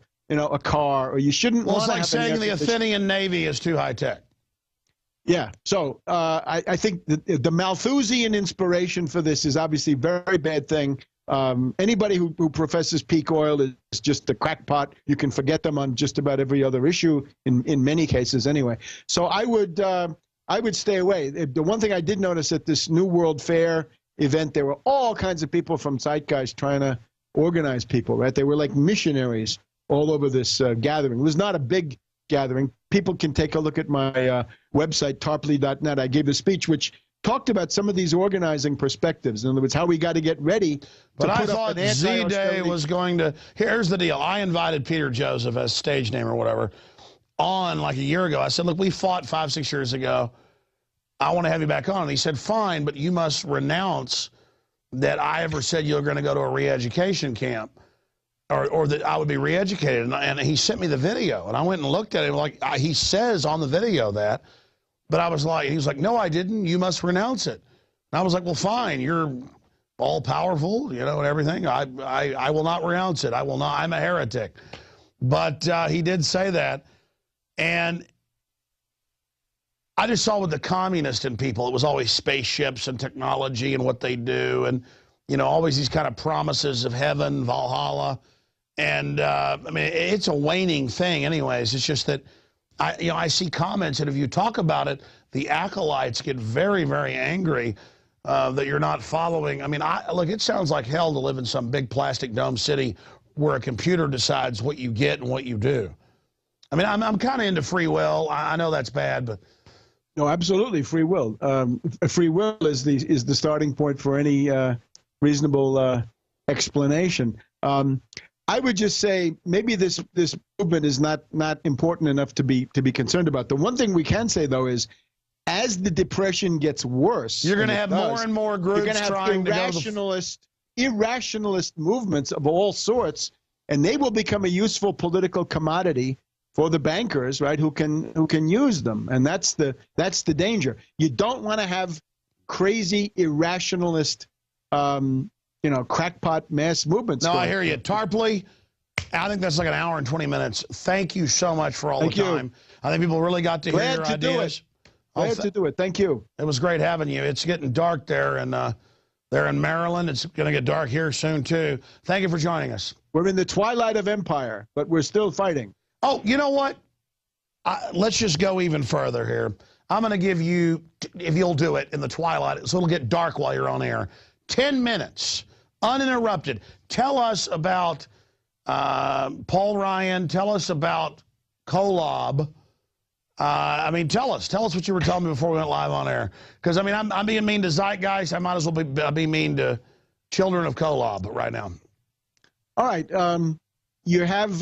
B: car, or you shouldn't want to have.
A: It's like saying the Athenian Navy is too high tech.
B: Yeah, so I think the Malthusian inspiration for this is obviously a very bad thing. Anybody who professes peak oil is just a crackpot. You can forget them on just about every other issue, in many cases anyway. So I would stay away. The one thing I did notice at this New World Fair event, there were all kinds of people from Zeitgeist trying to organize people, right? They were like missionaries all over this gathering. It was not a big gathering. People can take a look at my website, tarpley.net. I gave a speech which talked about some of these organizing perspectives. In other words, how we got to get ready.
A: But I thought Z-Day was going to, here's the deal. I invited Peter Joseph, as stage name or whatever, on like a year ago. I said, look, we fought 5-6 years ago. I want to have you back on. And he said, fine, but you must renounce that I ever said you were going to go to a re-education camp. Or that I would be re-educated. And he sent me the video, and I went and looked at it. Like, he says on the video that, but I was like, he was like, no, I didn't. You must renounce it. And I was like, well, fine. You're all powerful, and everything. I will not renounce it. I will not. I'm a heretic. But he did say that. And I just saw with the communist in people, it was always spaceships and technology and what they do. And, always these kind of promises of heaven, Valhalla. And, I mean, it's a waning thing anyways. It's just that, I see comments, and if you talk about it, the acolytes get very, very angry that you're not following. I mean, look, it sounds like hell to live in some big plastic dome city where a computer decides what you get and what you do. I mean, I'm kind of into free will. I know that's bad, but...
B: No, absolutely, free will. Free will is the starting point for any reasonable explanation. I would just say maybe this movement is not important enough to be concerned about. The one thing we can say, though, is as the Depression gets worse,
A: you're going to have more and more groups trying to go
B: irrationalist movements of all sorts, and they will become a useful political commodity for the bankers, right? Who can use them, and that's the danger. You don't want to have crazy irrationalist crackpot mass movements.
A: No, I hear you. Tarpley, I think that's like an hour and 20 minutes. Thank you so much for all the time. I think people really got to hear your ideas.
B: Glad to do it. Thank you.
A: It was great having you. It's getting dark there, and they're in Maryland. It's going to get dark here soon, too. Thank you for joining us.
B: We're in the twilight of empire, but we're still fighting.
A: Oh, you know what? Let's just go even further here. I'm going to give you, if you'll do it in the twilight, so it'll get dark while you're on air, 10 minutes. Uninterrupted. Tell us about Paul Ryan. Tell us about Kolob. I mean, tell us what you were telling me before we went live on air. Because, I mean, I'm being mean to Zeitgeist. I might as well be mean to children of Kolob right now.
B: All right. You have,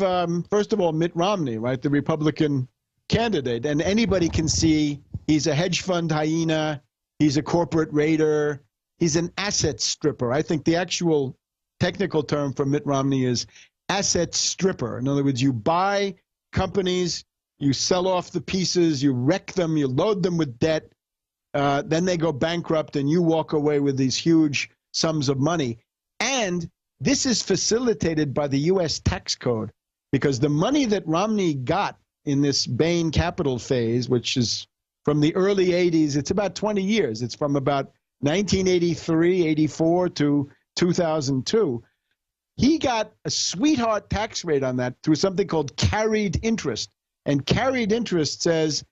B: first of all, Mitt Romney, right, the Republican candidate. And anybody can see he's a hedge fund hyena. He's a corporate raider. He's an asset stripper. I think the actual technical term for Mitt Romney is asset stripper. In other words, you buy companies, you sell off the pieces, you wreck them, you load them with debt, then they go bankrupt and you walk away with these huge sums of money. And this is facilitated by the U.S. tax code, because the money that Romney got in this Bain capital phase, which is from the early 80s, it's about 20 years. It's from about 1983, 84 to 2002. He got a sweetheart tax rate on that through something called carried interest. And carried interest says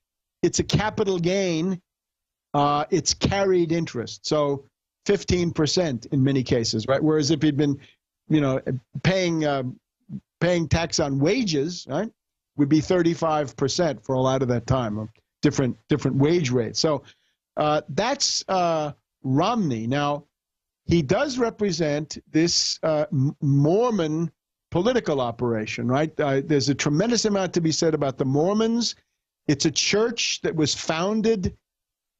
B: it's a capital gain. It's carried interest. So 15% in many cases, right? Whereas if he'd been, paying tax on wages, right, would be 35% for a lot of that time, different wage rates. So that's Romney. Now, he does represent this Mormon political operation, right? There's a tremendous amount to be said about the Mormons. It's a church that was founded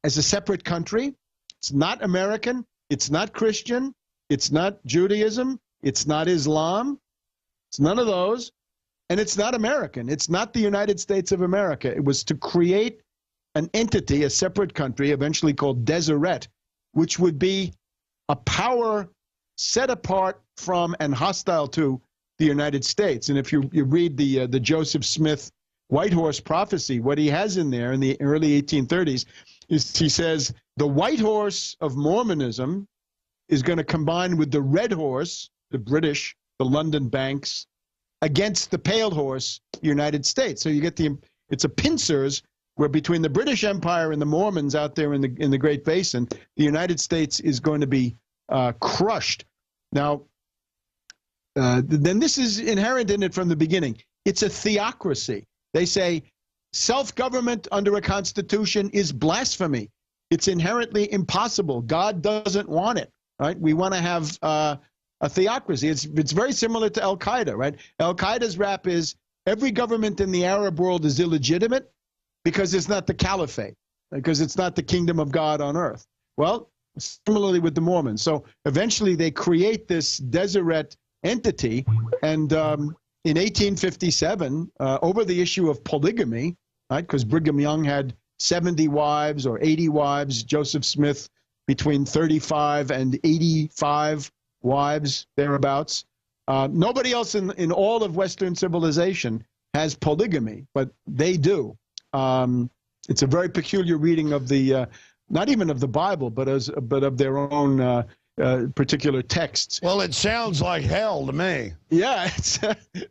B: as a separate country. It's not American. It's not Christian. It's not Judaism. It's not Islam. It's none of those. And it's not American. It's not the United States of America. It was to create an entity, a separate country, eventually called Deseret, which would be a power set apart from and hostile to the United States. And if you read the Joseph Smith White Horse prophecy, what he has in there in the early 1830s is he says the white horse of Mormonism is going to combine with the red horse, the British, the London banks, against the pale horse, United States. So you get it's a pincers where between the British Empire and the Mormons out there in the Great Basin, the United States is going to be crushed. Now, then this is inherent in it from the beginning. It's a theocracy. They say self-government under a constitution is blasphemy. It's inherently impossible. God doesn't want it, right? We want to have a theocracy. It's very similar to Al-Qaeda, right? Al-Qaeda's rap is every government in the Arab world is illegitimate because it's not the caliphate, because it's not the kingdom of God on earth. Well, similarly with the Mormons. So eventually they create this Deseret entity, and in 1857, over the issue of polygamy, right, because Brigham Young had 70 wives or 80 wives, Joseph Smith between 35 and 85 wives, thereabouts. Nobody else in all of Western civilization has polygamy, but they do. It's a very peculiar reading of the, not even of the Bible, but of their own particular texts.
A: Well, it sounds like hell to me.
B: Yeah,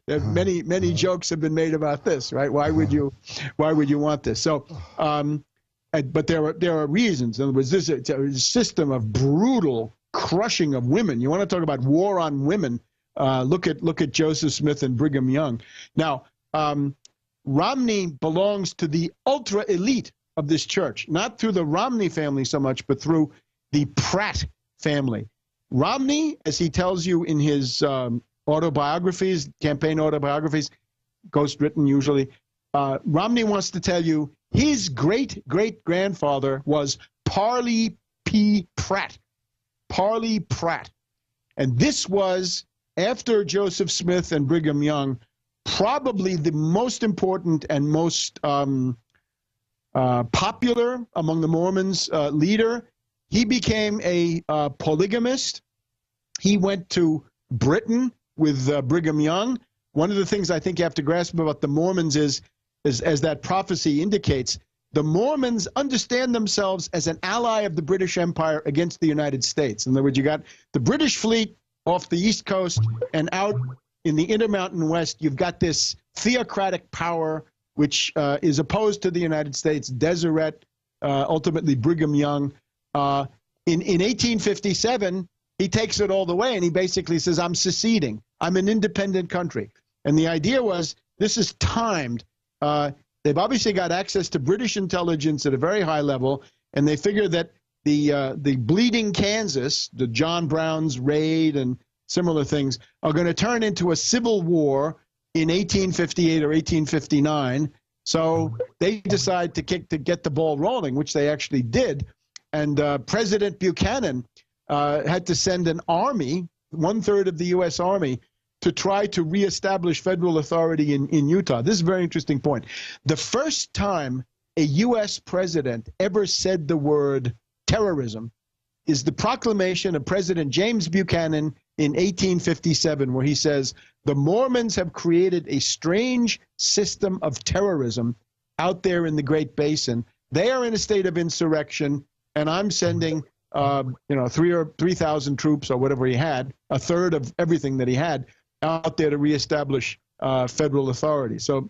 B: many jokes have been made about this, right? Why would you want this? So, but there are reasons. In other words, this is a system of brutal crushing of women. You want to talk about war on women? Look at Joseph Smith and Brigham Young. Now, Romney belongs to the ultra elite of this church, not through the Romney family so much, but through the Pratt family. Romney, as he tells you in his autobiographies, campaign autobiographies, ghost-written usually, Romney wants to tell you his great-great-grandfather was Parley P. Pratt. Parley Pratt. And this was, after Joseph Smith and Brigham Young, probably the most important and most popular among the Mormons leader. He became a polygamist. He went to Britain with Brigham Young. One of the things I think you have to grasp about the Mormons is as that prophecy indicates, the Mormons understand themselves as an ally of the British Empire against the United States. In other words, you got the British fleet off the East Coast, and out in the Intermountain West, you've got this theocratic power which is opposed to the United States, Deseret, ultimately Brigham Young. In 1857, he takes it all the way, and he basically says, I'm seceding. I'm an independent country. And the idea was, this is timed. They've obviously got access to British intelligence at a very high level, and they figure that the bleeding Kansas, the John Brown's raid and similar things, are going to turn into a civil war in 1858 or 1859. So they decide to get the ball rolling, which they actually did. And President Buchanan had to send an army, 1/3 of the U.S. Army, to try to reestablish federal authority in Utah. This is a very interesting point. The first time a U.S. president ever said the word terrorism is the proclamation of President James Buchanan in 1857, where he says, the Mormons have created a strange system of terrorism out there in the Great Basin. They are in a state of insurrection, and I'm sending 3,000 troops or whatever he had, a third of everything that he had, out there to reestablish federal authority. So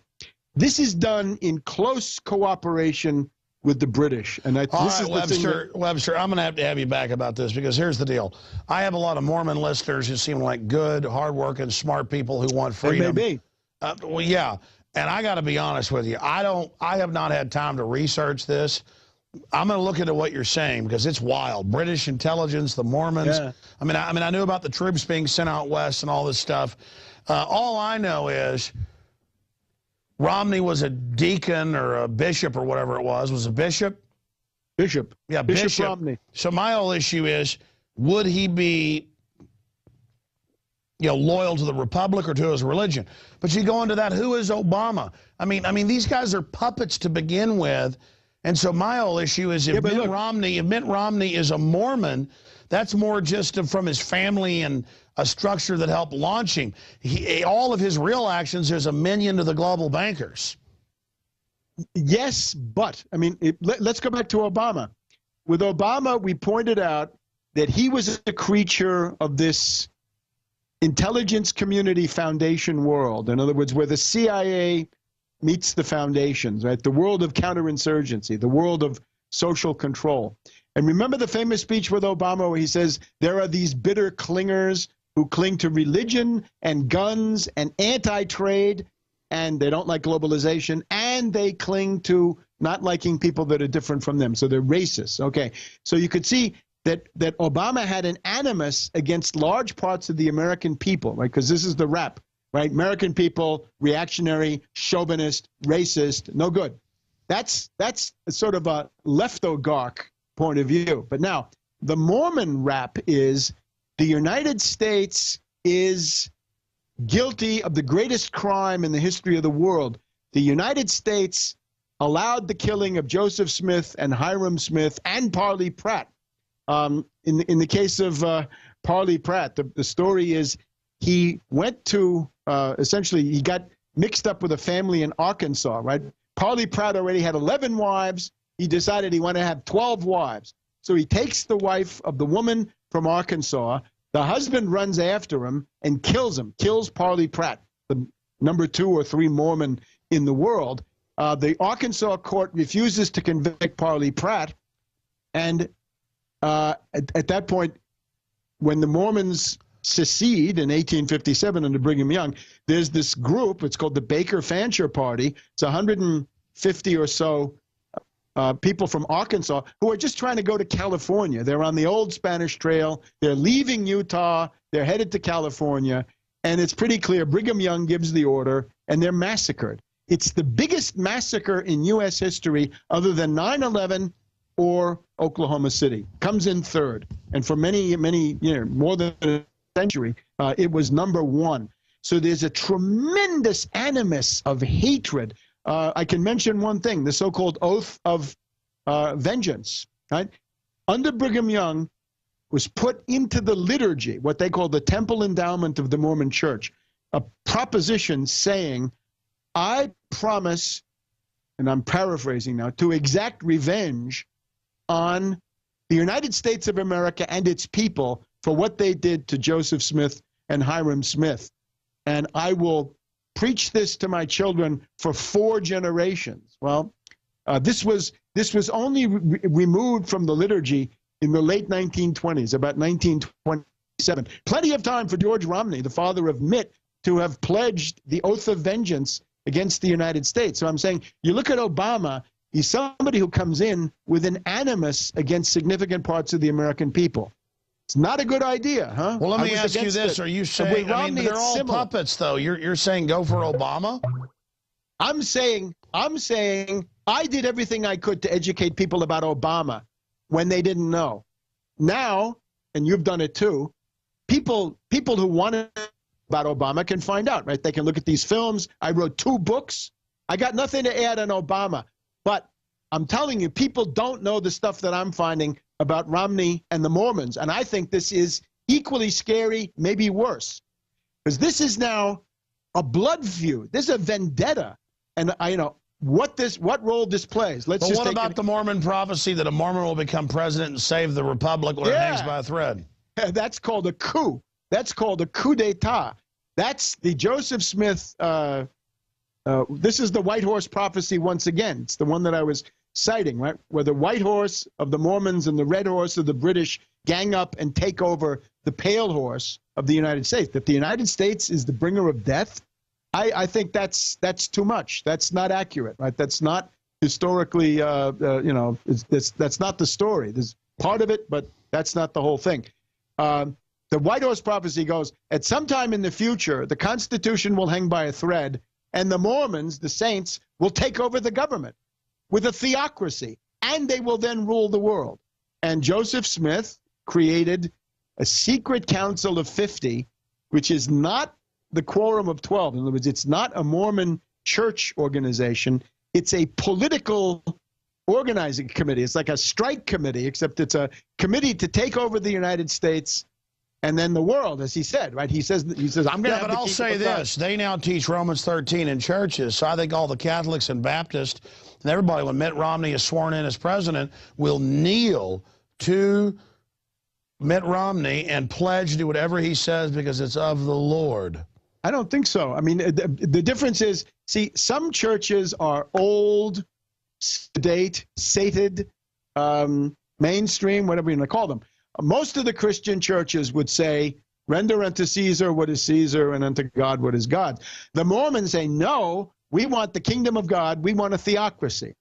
B: this is done in close cooperation with the British. And
A: Webster, I'm going to have you back about this, because here's the deal. I have a lot of Mormon listeners who seem like good, hardworking, smart people who want freedom.
B: They may be.
A: Well, yeah. And I got to be honest with you. I have not had time to research this. I'm going to look into what you're saying, because it's wild. British intelligence, the Mormons. Yeah. I mean, I knew about the troops being sent out west and all this stuff. All I know is Romney was a deacon or a bishop or whatever it was a bishop?
B: Bishop.
A: Yeah,
B: Bishop Romney.
A: So my whole issue is, would he be, loyal to the republic or to his religion? But you go into that, who is Obama? I mean, these guys are puppets to begin with. And so my whole issue is, if Mitt Romney is a Mormon, that's more just from his family and a structure that helped launch him. All of his real actions is a minion to the global bankers.
B: Yes, but, I mean, let's go back to Obama. With Obama, we pointed out that he was a creature of this intelligence community foundation world. In other words, where the CIA meets the foundations, right? The world of counterinsurgency, the world of social control. And remember the famous speech with Obama where he says, there are these bitter clingers who cling to religion and guns and anti-trade, and they don't like globalization, and they cling to not liking people that are different from them. So they're racist. Okay. So you could see that Obama had an animus against large parts of the American people, right? Because this is the rap. Right? American people, reactionary, chauvinist, racist, no good. That's sort of a left-oligarch point of view. But now, the Mormon rap is the United States is guilty of the greatest crime in the history of the world. The United States allowed the killing of Joseph Smith and Hiram Smith and Parley Pratt. In the case of Parley Pratt, the story is he went to essentially, he got mixed up with a family in Arkansas, right? Parley Pratt already had 11 wives. He decided he wanted to have 12 wives. So he takes the wife of the woman from Arkansas. The husband runs after him and kills him, kills Parley Pratt, the number 2 or 3 Mormon in the world. The Arkansas court refuses to convict Parley Pratt. And at that point, when the Mormons secede in 1857 under Brigham Young, there's this group, it's called the Baker Fancher Party. It's 150 or so people from Arkansas who are just trying to go to California. They're on the old Spanish Trail. They're leaving Utah. They're headed to California. And it's pretty clear Brigham Young gives the order, and they're massacred. It's the biggest massacre in U.S. history other than 9/11 or Oklahoma City. Comes in third. And for many years, more than a century, it was number 1. So there's a tremendous animus of hatred. I can mention one thing, the so-called oath of vengeance. Right? Under Brigham Young was put into the liturgy, what they call the temple endowment of the Mormon Church, a proposition saying, I promise, and I'm paraphrasing now, to exact revenge on the United States of America and its people for what they did to Joseph Smith and Hiram Smith. And I will preach this to my children for 4 generations. Well, this was only removed from the liturgy in the late 1920s, about 1927. Plenty of time for George Romney, the father of Mitt, to have pledged the oath of vengeance against the United States. So I'm saying, you look at Obama, he's somebody who comes in with an animus against significant parts of the American people. It's not a good idea, huh?
A: Well, let me ask you this. Are you saying, I mean, they're all puppets, though. You're saying go for Obama?
B: I'm saying I did everything I could to educate people about Obama when they didn't know. Now, and you've done it too, people who want to about Obama can find out, right? They can look at these films. I wrote 2 books. I got nothing to add on Obama, but I'm telling you, people don't know the stuff that I'm finding about Romney and the Mormons, and I think this is equally scary, maybe worse, because this is now a blood feud. This is a vendetta, and what role this plays.
A: But what about the Mormon prophecy that a Mormon will become president and save the republic when it hangs by a thread?
B: That's called a coup. That's called a coup d'etat. That's the Joseph Smith. This is the white horse prophecy once again. It's the one that I was citing, right? Where the white horse of the Mormons and the red horse of the British gang up and take over the pale horse of the United States. That the United States is the bringer of death. I think that's too much. That's not accurate, right? That's not historically, that's not the story. There's part of it, but that's not the whole thing. The White Horse prophecy goes, at some time in the future, the Constitution will hang by a thread, and the Mormons, the saints, will take over the government with a theocracy, and they will then rule the world. And Joseph Smith created a secret council of 50, which is not the quorum of 12. In other words, it's not a Mormon church organization. It's a political organizing committee. It's like a strike committee, except it's a committee to take over the United States and then the world, as he said, right? He says, I'm going to have
A: but I'll say this. They now teach Romans 13 in churches, so I think all the Catholics and Baptists and everybody, when Mitt Romney is sworn in as president, will kneel to Mitt Romney and pledge to do whatever he says because it's of the Lord.
B: I don't think so. I mean, the difference is, see, some churches are old, sedate, sated, mainstream, whatever you want to call them. Most of the Christian churches would say, render unto Caesar what is Caesar and unto God what is God. The Mormons say, no, we want the kingdom of God. We want a theocracy.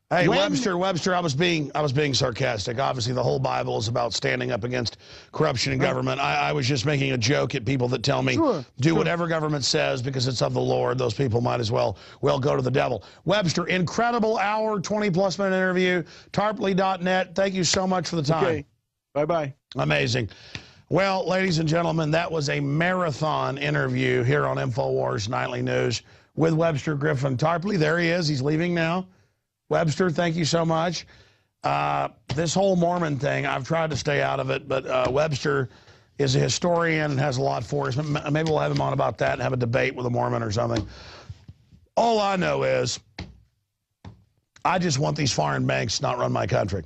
A: Hey, Webster, I was being sarcastic. Obviously, the whole Bible is about standing up against corruption in government. I was just making a joke at people that tell me, do whatever government says because it's of the Lord. Those people might as well go to the devil. Webster, incredible hour, 20-plus minute interview. Tarpley.net. Thank you so much for the time.
B: Okay. Bye-bye.
A: Amazing. Well, ladies and gentlemen, that was a marathon interview here on Infowars Nightly News with Webster Griffin Tarpley. There he is. He's leaving now. Webster, thank you so much. This whole Mormon thing, I've tried to stay out of it, but Webster is a historian and has a lot for us. Maybe we'll have him on about that and have a debate with a Mormon or something. All I know is I just want these foreign banks to not run my country.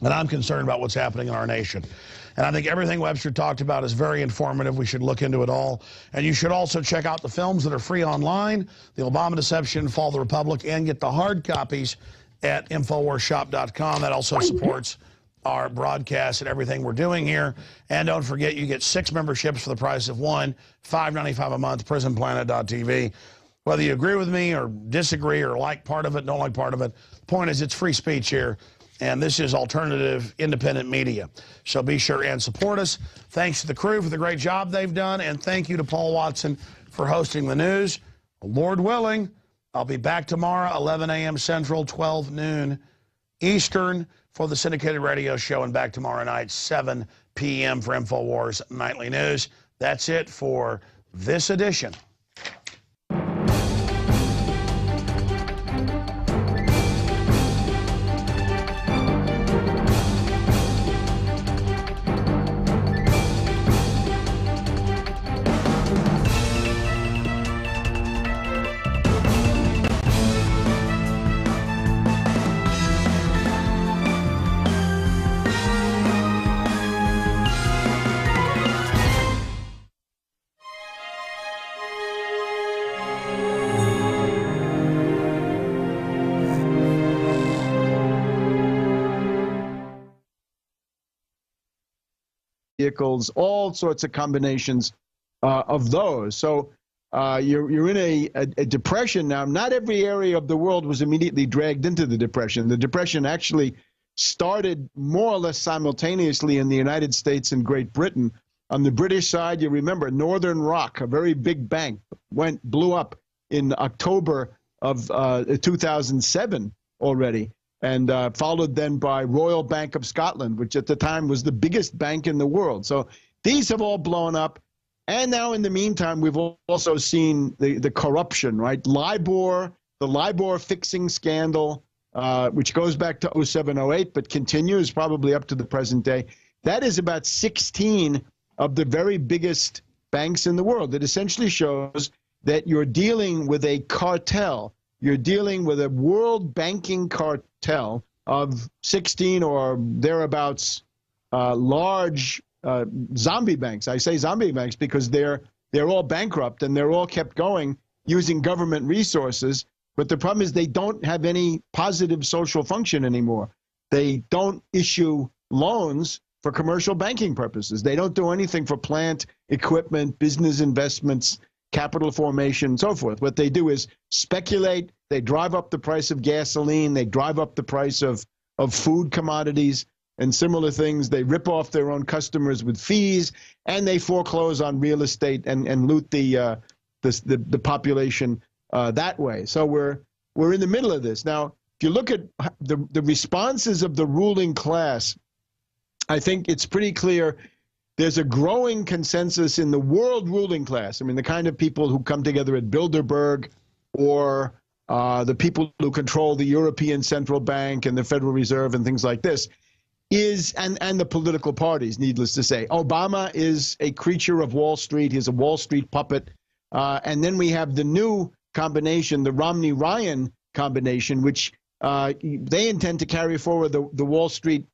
A: And I'm concerned about what's happening in our nation. And I think everything Webster talked about is very informative. We should look into it all. And you should also check out the films that are free online, The Obama Deception, Fall of the Republic, and get the hard copies at InfoWarsShop.com. That also supports our broadcast and everything we're doing here. And don't forget, you get 6 memberships for the price of 1, $5.95 a month, PrisonPlanet.tv. Whether you agree with me or disagree or like part of it, don't like part of it, the point is it's free speech here. And this is alternative, independent media. So be sure and support us. Thanks to the crew for the great job they've done. And thank you to Paul Watson for hosting the news. Lord willing, I'll be back tomorrow, 11 a.m. Central, 12 noon Eastern for the syndicated radio show. And back tomorrow night, 7 p.m. for Infowars Nightly News. That's it for this edition.
B: Vehicles, all sorts of combinations of those. So you're in a depression now. Not every area of the world was immediately dragged into the depression. The depression actually started more or less simultaneously in the United States and Great Britain. On the British side, you remember Northern Rock, a very big bank, blew up in October of 2007 already. And followed then by Royal Bank of Scotland, which at the time was the biggest bank in the world. So these have all blown up. And now, in the meantime, we've also seen the corruption, right? The LIBOR fixing scandal, which goes back to 07, 08, but continues probably up to the present day. That is about 16 of the very biggest banks in the world. It essentially shows that you're dealing with a cartel. You're dealing with a world banking cartel of 16 or thereabouts large zombie banks. I say zombie banks because they're all bankrupt and they're all kept going using government resources. But the problem is they don't have any positive social function anymore. They don't issue loans for commercial banking purposes. They don't do anything for plant, equipment, business investments, capital formation, and so forth. What they do is speculate. They drive up the price of gasoline. They drive up the price of food commodities and similar things. They rip off their own customers with fees, and they foreclose on real estate and loot the population that way. So we're in the middle of this. Now, if you look at the responses of the ruling class, I think it's pretty clear there's a growing consensus in the world ruling class. I mean, the kind of people who come together at Bilderberg or the people who control the European Central Bank and the Federal Reserve and things like this, and the political parties, needless to say. Obama is a creature of Wall Street. He's a Wall Street puppet. And then we have the new combination, the Romney-Ryan combination, which they intend to carry forward the Wall Street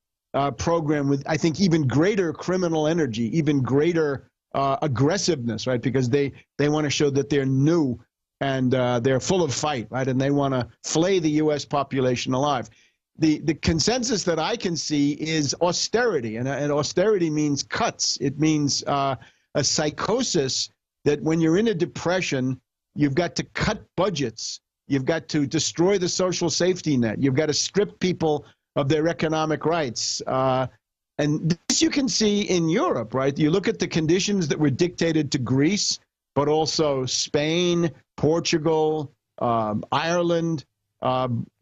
B: program with, I think, even greater criminal energy, even greater aggressiveness, right? Because they want to show that they're new and they're full of fight, right? And they want to flay the U.S. population alive. The consensus that I can see is austerity, and austerity means cuts. It means a psychosis that when you're in a depression, you've got to cut budgets. You've got to destroy the social safety net. You've got to strip people of their economic rights. And this you can see in Europe, right? You look at the conditions that were dictated to Greece, but also Spain, Portugal, Ireland.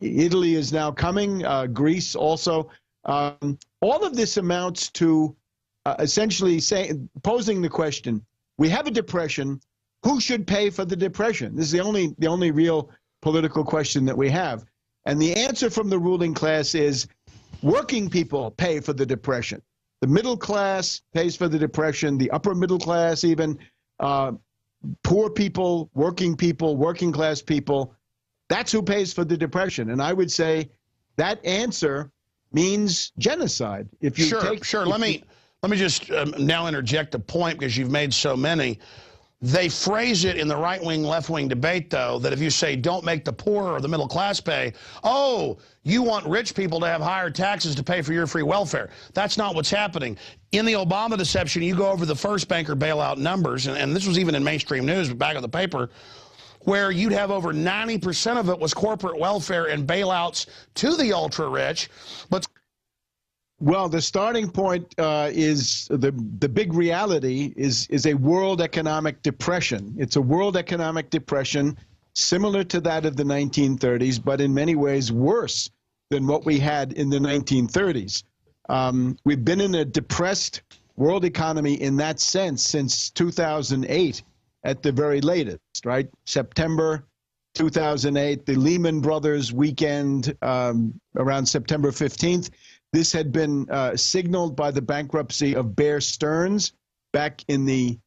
B: Italy is now coming, Greece also. All of this amounts to essentially posing the question, we have a depression, who should pay for the depression? This is the only real political question that we have. And the answer from the ruling class is working people pay for the depression. The middle class pays for the depression, the upper middle class even, poor people, working class people. That's who pays for the depression. And I would say that answer means genocide. If you
A: Sure. Let me just now interject a point because you've made so many. They phrase it in the right-wing, left-wing debate, though, that if you say don't make the poor or the middle class pay, oh, you want rich people to have higher taxes to pay for your free welfare. That's not what's happening. In the Obama deception, you go over the first banker bailout numbers, and this was even in mainstream news, but back on the paper, where you'd have over 90% of it was corporate welfare and bailouts to the ultra-rich. But
B: well, the starting point is the big reality is a world economic depression. It's a world economic depression similar to that of the 1930s, but in many ways worse than what we had in the 1930s. We've been in a depressed world economy in that sense since 2008 at the very latest, right? September 2008, the Lehman Brothers weekend around September 15th. This had been signaled by the bankruptcy of Bear Stearns back in the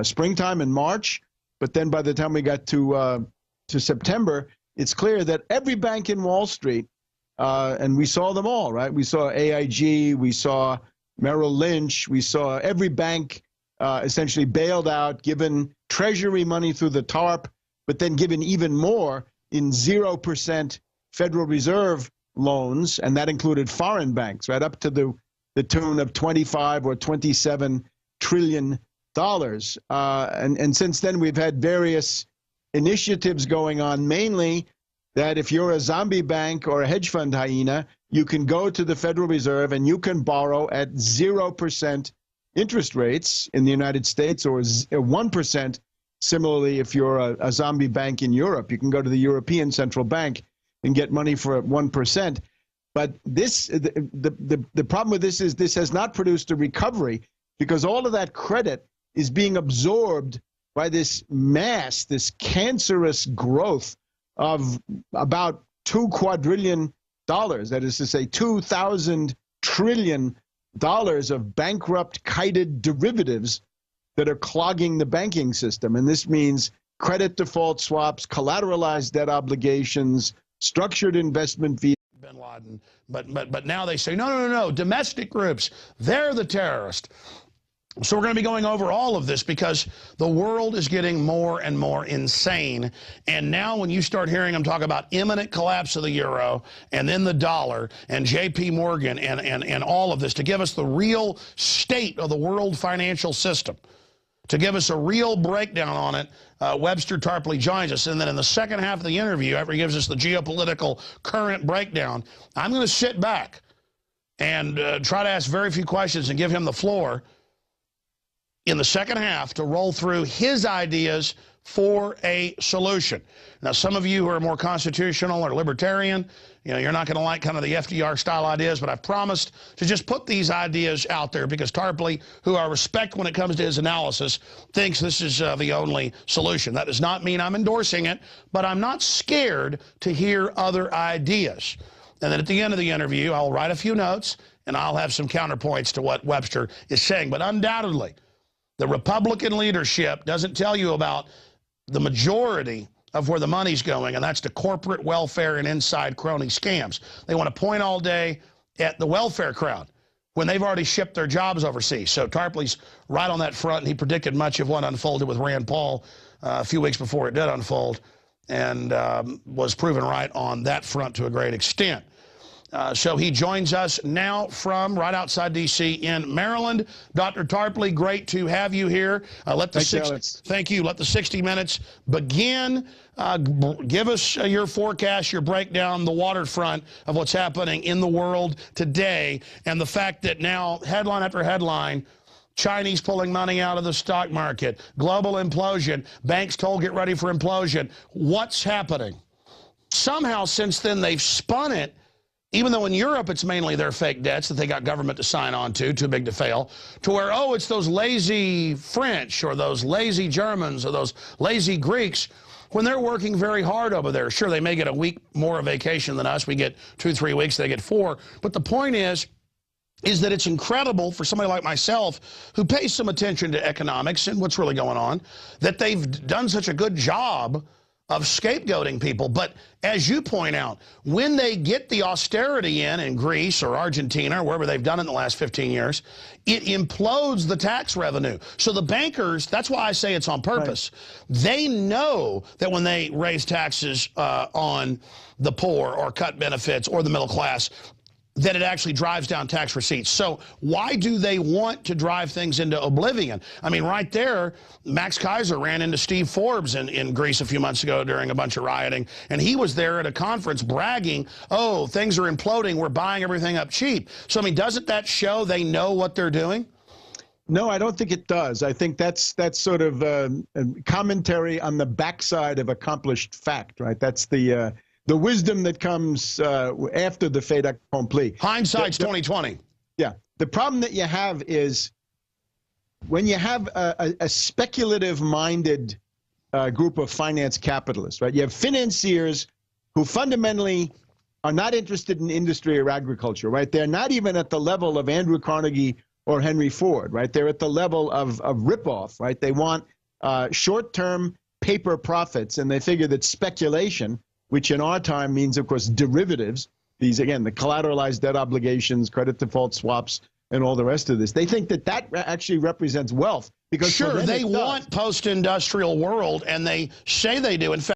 B: springtime in March. But then by the time we got to September, it's clear that every bank in Wall Street, and we saw them all, right? We saw AIG, we saw Merrill Lynch, we saw every bank essentially bailed out, given Treasury money through the TARP, but then given even more in 0% Federal Reserve loans, and that included foreign banks, right up to the tune of 25 or 27 trillion dollars. And since then, we've had various initiatives going on, mainly that if you're a zombie bank or a hedge fund hyena, you can go to the Federal Reserve and you can borrow at 0% interest rates in the United States, or 1%. Similarly, if you're a zombie bank in Europe, you can go to the European Central Bank and get money for 1%. But the problem with this is this has not produced a recovery, because all of that credit is being absorbed by this mass, this cancerous growth of about $2 quadrillion. That is to say, 2,000 trillion dollars of bankrupt, kited derivatives that are clogging the banking system. And this means credit default swaps, collateralized debt obligations, structured investment vehicles.
A: Bin Laden. But now they say, no, domestic groups, they're the terrorist. So we're going to be going over all of this because the world is getting more and more insane. And now when you start hearing them talk about imminent collapse of the euro and then the dollar and J.P. Morgan and all of this to give us the real state of the world financial system, to give us a real breakdown on it, Webster Tarpley joins us. And then in the second half of the interview, after he gives us the geopolitical current breakdown, I'm going to sit back and try to ask very few questions and give him the floor in the second half to roll through his ideas for a solution. Now, some of you who are more constitutional or libertarian, you're not going to like kind of the FDR style ideas, but I've promised to just put these ideas out there because Tarpley, who I respect when it comes to his analysis, thinks this is the only solution. That does not mean I'm endorsing it, but I'm not scared to hear other ideas. And then at the end of the interview, I'll write a few notes and I'll have some counterpoints to what Webster is saying. But undoubtedly, the Republican leadership doesn't tell you about the majority of where the money's going, and that's to corporate welfare and inside crony scams. They want to point all day at the welfare crowd when they've already shipped their jobs overseas. So Tarpley's right on that front, and he predicted much of what unfolded with Rand Paul a few weeks before it did unfold, and was proven right on that front to a great extent. So he joins us now from right outside D.C. in Maryland. Dr. Tarpley, great to have you here. Thank you. Let the 60 minutes begin. Give us your forecast, your breakdown, the waterfront of what's happening in the world today, and the fact that now, headline after headline, Chinese pulling money out of the stock market, global implosion, banks told get ready for implosion. What's happening? Somehow since then they've spun it, even though in Europe it's mainly their fake debts that they got government to sign on to, too big to fail, to where, oh, it's those lazy French or those lazy Germans or those lazy Greeks when they're working very hard over there. Sure, they may get a week more of vacation than us. We get 2-3 weeks, they get 4. But the point is that it's incredible for somebody like myself who pays some attention to economics and what's really going on, that they've done such a good job of scapegoating people. But as you point out, when they get the austerity in Greece or Argentina or wherever they've done it in the last 15 years, it implodes the tax revenue. So the bankers, that's why I say it's on purpose. Right. They know that when they raise taxes on the poor or cut benefits or the middle class, that it actually drives down tax receipts. So why do they want to drive things into oblivion? I mean, right there, Max Kaiser ran into Steve Forbes in Greece a few months ago during a bunch of rioting, and he was there at a conference bragging, oh, things are imploding, we're buying everything up cheap. So, I mean, doesn't that show they know what they're doing?
B: No, I don't think it does. I think that's sort of a commentary on the backside of accomplished fact, right? That's the wisdom that comes after the fait accompli.
A: Hindsight's 20/20.
B: Yeah. The problem that you have is when you have a speculative-minded group of finance capitalists, right? You have financiers who fundamentally are not interested in industry or agriculture, right? They're not even at the level of Andrew Carnegie or Henry Ford, right? They're at the level of ripoff, right? They want short-term paper profits, and they figure that speculation, which in our time means, of course, derivatives, these, again, the collateralized debt obligations, credit default swaps, and all the rest of this. They think that that actually represents wealth. Because
A: sure, they want post-industrial world, and they say they do. In fact,